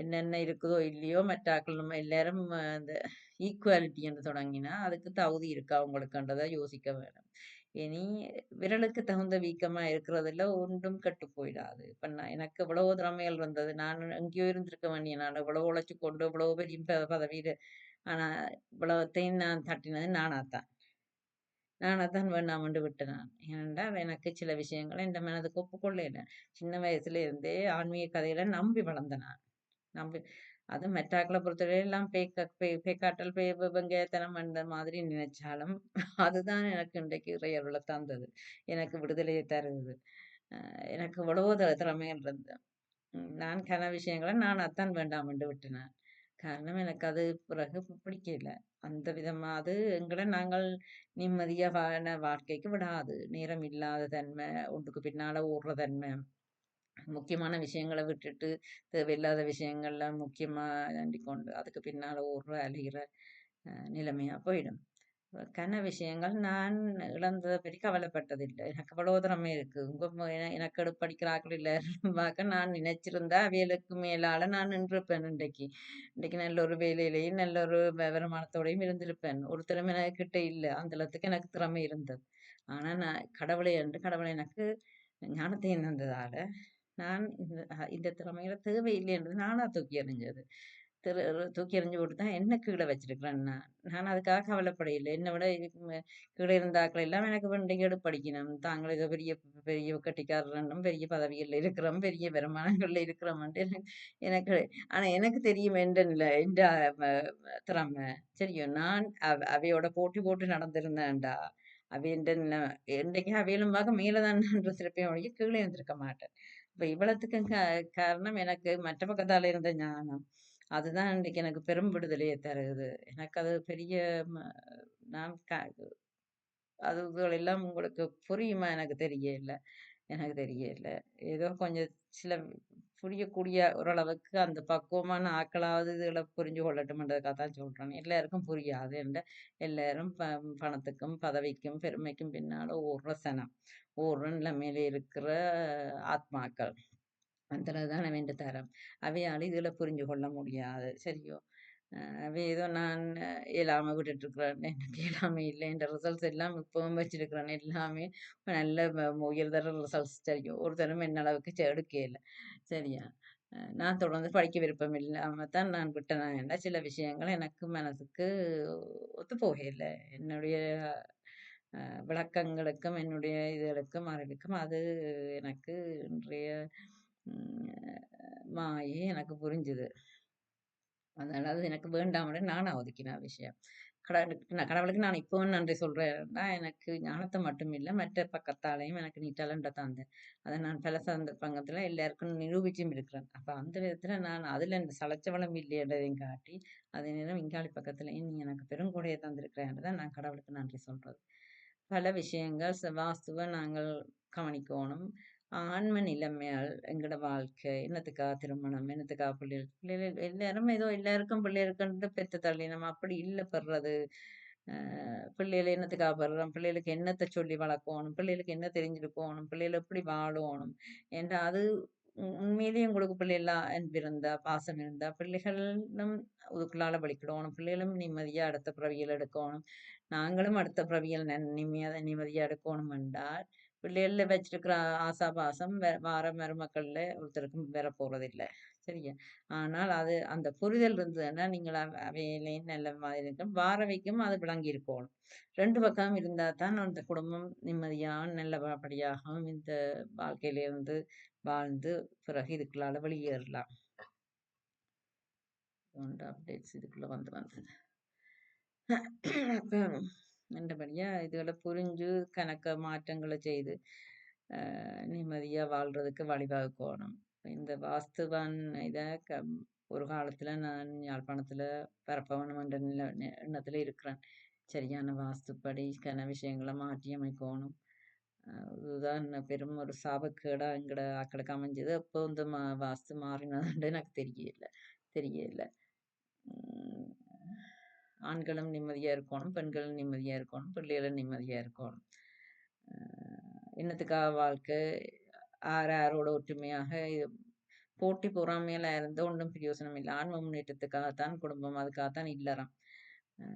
என்னென்ன இருக்குதோ இல்லையோ மற்றாக்கள் நம்ம எல்லாரும் இந்த ஈக்குவாலிட்டி என்று தொடங்கினா அதுக்கு தகுதி இருக்கா அவங்களுக்குன்றதை யோசிக்க வேணும். இனி விரலுக்கு தகுந்த வீக்கமா இருக்கிறதுல ஒன்றும் கெட்டு போயிடாது. இப்ப எனக்கு இவ்வளவு திறமைகள் இருந்தது. நான் எங்கேயோ இருந்திருக்க வேண்டிய நான் இவ்வளவு உழைச்சு கொண்டு இவ்வளவு பெரிய பதவியில ஆனா இவ்வளவத்தையும் நான் தட்டினது நானாத்தான். நானாத்தான் வேண்டாமென்று விட்டேன் நான். ஏனென்றால் எனக்கு சில விஷயங்களை என் மனதுக்கு ஒப்புக்கொள்ளல. சின்ன வயசுல இருந்தே ஆன்மீக கதையில நம்பி வளர்ந்தேன் நான். நம்பி அது மெட்டாக்கள பொறுத்தவரை எல்லாம் பேக்காட்டல், வெங்காயத்தனம் அந்த மாதிரி நினைச்சாலும், அதுதான் எனக்கு இன்றைக்கு இறையருள தந்தது. எனக்கு விடுதலையை தருது. அ எனக்கு எவ்வளவோ திறமைகள் இருந்தது. நான் கன விஷயங்கள நான் அதான் வேண்டாம்ன்ட்டு விட்டுனேன். காரணம் எனக்கு அது பிறகு பிடிக்கல. அந்த விதமா அது எங்கள நாங்கள் நிம்மதியா வாழ்க்கைக்கு விடாது. நேரம் இல்லாத தன்மை, ஒன்றுக்கு பின்னால ஓடுற தன்மை. முக்கியமான விஷயங்கள விட்டுட்டு, தேவையில்லாத விஷயங்கள்ல முக்கியமா கொண்டு அதுக்கு பின்னால ஓடுற, அலையிற நிலைமையா போயிடும். விஷயங்கள் நான் இழந்தத பத்தி கவலைப்பட்டதில்ல. எனக்கு அவ்வளோ திறமை இருக்கு. உங்க எனக்கு படிக்கிற ஆட்கள் எல்லாரும் பார்க்க நான் நினைச்சிருந்தா அவியலுக்கு மேலால நான் நின்றிருப்பேன் இன்றைக்கு. இன்றைக்கு நல்ல ஒரு வேலையிலேயும், நல்ல ஒரு வருமானத்தோடையும் இருந்திருப்பேன். ஒரு திறமை எனக்கிட்ட இல்ல. அந்த அளவுக்கு எனக்கு திறமை இருந்தது. ஆனா நான் கடவுளை எனக்கு ஞானத்தையும் தந்ததால நான் இந்த திறமைகள தேவையில்லைன்றது நானா தூக்கி எறிஞ்சது. திரு தூக்கி எறிஞ்சு போட்டு தான் என்ன கீழ வச்சிருக்கிறேன் நான். நான் அதுக்காக கவலைப்படையில. என்ன விட இதுக்கு கீழ இருந்த ஆட்கள் எல்லாம் எனக்கு வேண்டியது படிக்கணும். தாங்கள் ஏதோ பெரிய பெரிய கெட்டிக்காரர்ன்னும், பெரிய பதவிகள்ல இருக்கிறோம், பெரிய வருமானங்கள்ல இருக்கிறோம்ன்ட்டு எனக்கு ஆனா எனக்கு தெரியும் என்ற நிலை, என்ற ம திறமை. சரியும் நான் அவையோட போட்டி போட்டு நடந்திருந்தேன்டா, அவையென்ற என்றைக்கும் அவைகளும் பார்க்க மேல தான் நின்றுசிருப்பேன் ஒழிய கீழே இருந்திருக்க மாட்டேன். இப்ப இவ்வளத்துக்கும் காரணம் எனக்கு மற்ற பக்கத்தால இருந்த ஞானம். அதுதான் இன்றைக்கு எனக்கு பெரும் விடுதலையை தருது. எனக்கு அது பெரிய ம நான் அதுகள் எல்லாம் உங்களுக்கு புரியுமா எனக்கு தெரியல. எனக்கு தெரியல. ஏதோ கொஞ்சம் சில புரியக்கூடிய ஓரளவுக்கு அந்த பக்குவமான ஆக்களாவது இதுகள புரிஞ்சு கொள்ளட்டும்ன்றதுக்காக தான் சொல்றேன். எல்லாருக்கும் புரியாது. எல்லாரும் பணத்துக்கும், பதவிக்கும், பெருமைக்கும் பின்னால ஓடுற சனம். ஓடுற நிலைமையில இருக்கிற ஆத்மாக்கள். அதுல தான் அவன்ட தரம். அவையால இதுல புரிஞ்சு கொள்ள முடியாது. சரியோ? அவ ஏதோ நான் இயலாம விட்டுட்டுருக்கிறேன். எனக்கு இயலாமை இல்ல. என்ற ரிசல்ட்ஸ் எல்லாம் இப்பவும் வச்சிருக்கிறேன். எல்லாமே நல்ல உயர்தர ரிசல்ட்ஸ் தெரியும். ஒரு தரம் என்ன அளவுக்கு எடுக்கையில. சரியா? நான் தொடர்ந்து படிக்க விருப்பம் இல்லாம தான் நான் விட்டேன். சில விஷயங்கள் எனக்கு மனசுக்கு ஒத்து போகையில. என்னுடைய விளக்கங்களுக்கும், என்னுடைய இதுகளுக்கும், அறிவுக்கும் அது எனக்கு இன்றைய ம் மாயை எனக்கு புரிஞ்சுது. அதனால அது எனக்கு வேண்டாம்ன்னு நானா ஒதுக்கின விஷயம். கடவுளுக்கு நான் இப்பவும் நன்றி சொல்றேன்னா, எனக்கு ஞானத்த மட்டும் இல்ல, மற்ற பக்கத்தாலயும் எனக்கு நீ டேலண்ட்ட தந்த. அத நான் பல சந்தர்ப்பங்கத்துல எல்லாருக்கும் நிரூபிச்சும் இருக்கிறேன். அப்ப அந்த விதத்துல நான் அதுல இந்த சளைச்சவளம் இல்லைன்றதையும் காட்டி, அதே நேரம் இங்காளி பக்கத்துலயும் நீ எனக்கு பெருங்கொடையை தந்திருக்கிறேன்னு தான் நான் கடவுளுக்கு நன்றி சொல்றது. பல விஷயங்கள் வாஸ்துவ நாங்கள் கவனிக்கோணும். ஆன்ம நிலைமையால் எங்கட வாழ்க்கை, என்னத்துக்காக திருமணம், என்னத்துக்காக பிள்ளைகள் பிள்ளைகள் எல்லாரும் ஏதோ எல்லாருக்கும் பிள்ளை இருக்குன்ட்டு பெத்து தள்ளினோம். அப்படி இல்ல பெறுறது. அ பிள்ளைகள என்னத்துக்காக பெறுறோம்? பிள்ளைகளுக்கு என்னத்த சொல்லி வளர்க்கோணும்? பிள்ளைகளுக்கு என்ன தெரிஞ்சிருக்கோணும்? பிள்ளைகள் எப்படி வாழோணும்? ஏன்டா அது உண்மையிலேயே உங்களுக்கு பிள்ளைலாம் அன்பு இருந்தா, பாசம் இருந்தா, பிள்ளைகளும் அதுக்குள்ளால வழிக்கிடோணும். பிள்ளைகளும் நிம்மதியா அடுத்த பிறவிகள் எடுக்கோணும். நாங்களும் அடுத்த பிறவிகள் நிம்மதியா எடுக்கோணும் என்றால், பிள்ளைகள்ல வச்சிருக்கிற ஆசா பாசம் வார மருமக்கள்ல ஒருத்தருக்கும் வரப்போறதில்ல. சரியா? ஆனால் அது அந்த புரிதல் இருந்ததுன்னா, நீங்கள் அவையிலேயும் நல்ல மாதிரி இருக்கும். வாரவைக்கும் அது விளங்கி இருக்கோணும். 2 பக்கம் இருந்தா தான் அந்த குடும்பம் நிம்மதியாகவும், நல்லபடியாகவும் இந்த வாழ்க்கையிலிருந்து வாழ்ந்து, பிறகு இதுக்குள்ளால வெளியேறலாம். அப்டேட்ஸ் இதுக்குள்ள வந்து. அப்ப நல்லபடியா இதுகள புரிஞ்சு, கணக்க மாற்றங்கள செய்து, நிம்மதியா வாழ்றதுக்கு வழிவகுக்கோணும். இந்த வாஸ்துவான் இத க ஒரு காலத்துல நான் யாழ்ப்பாணத்துல பரப்ப என்ற எண்ணத்துல இருக்கிறேன். சரியான வாஸ்துப்படி விஷயங்கள மாற்றி அமைக்கோணும். இதுதான் பெரும் ஒரு சாபக்கேடா எங்கட ஆக்களுக்கு அமைஞ்சது. அப்போ இந்த வாஸ்து மாறினதுண்டு எனக்கு தெரியல தெரியல. ம். ஆண்களும் நிம்மதியா இருக்கோணும், பெண்களும் நிம்மதியா இருக்கோணும், பிள்ளைகளும் நிம்மதியா இருக்கோணும். அ என்னத்துக்காக வாழ்க்கை? யாரோட ஒற்றுமையாக போட்டி பொறாமையில இருந்து ஒண்ணும் பிரயோசனம் இல்ல. ஆன்ம முன்னேற்றத்துக்காகத்தான் குடும்பம், அதுக்காகத்தான் இல்லறம். அ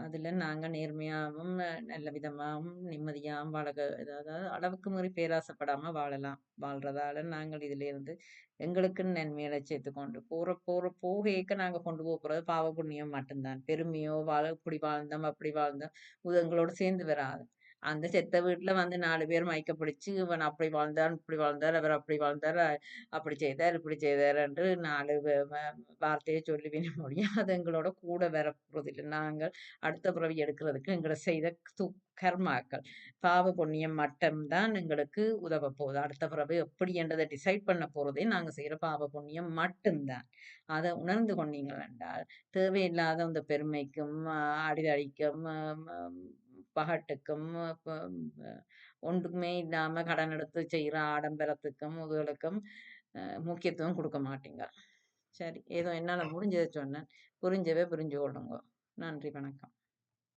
அதுல நாங்க நேர்மையாவும், நல்ல விதமாவும், நிம்மதியாவும் அதாவது அளவுக்கு மீறி பேராசைப்படாம வாழலாம். வாழ்றதால நாங்கள் இதிலிருந்து எங்களுக்குன்னு நன்மைகள சேர்த்துக்கொண்டு போகைக்க நாங்க கொண்டு போறது பாவ புண்ணியம் மட்டும்தான். பெருமையோ, இப்படி வாழ்ந்தோம், அப்படி வாழ்ந்தோம், இது எங்களோட சேர்ந்து வராது. அந்த செத்த வீட்ல வந்து 4 பேர் மைக்க பிடிச்சு, இவன் அப்படி வாழ்ந்தான், இப்படி வாழ்ந்தார், அவர் அப்படி வாழ்ந்தார், அப்படி செய்தார், இப்படி செய்தார் என்று 4 வார்த்தைய சொல்லுவேனே ஒழிய, அது எங்களோட கூட வரப்போறதில்ல. நாங்கள் அடுத்த பிறவி எடுக்கிறதுக்கு எங்கள செய்த கர்மாக்கள், பாவ புண்ணியம் மட்டும் தான் எங்களுக்கு உதவப் போகுது. அடுத்த பிறவி எப்படி என்றத டிசைட் பண்ண போறதே நாங்க செய்ற பாவ புண்ணியம் மட்டும்தான். அத உணர்ந்து கொண்டீங்கள் என்றால், தேவையில்லாத அந்த பெருமைக்கும், அடிதடிக்கும், பகட்டுக்கும், ப அ ஒன்றுக்குமே இல்லாம கடன் எடுத்து செய்ற ஆடம்பரத்துக்கும், இதுகளுக்கும் முக்கியத்துவம் குடுக்க மாட்டீங்க. சரி, ஏதோ என்னால முடிஞ்சத சொன்னேன். புரிஞ்சவே புரிஞ்சு கொள்ளுங்க. நன்றி, வணக்கம்.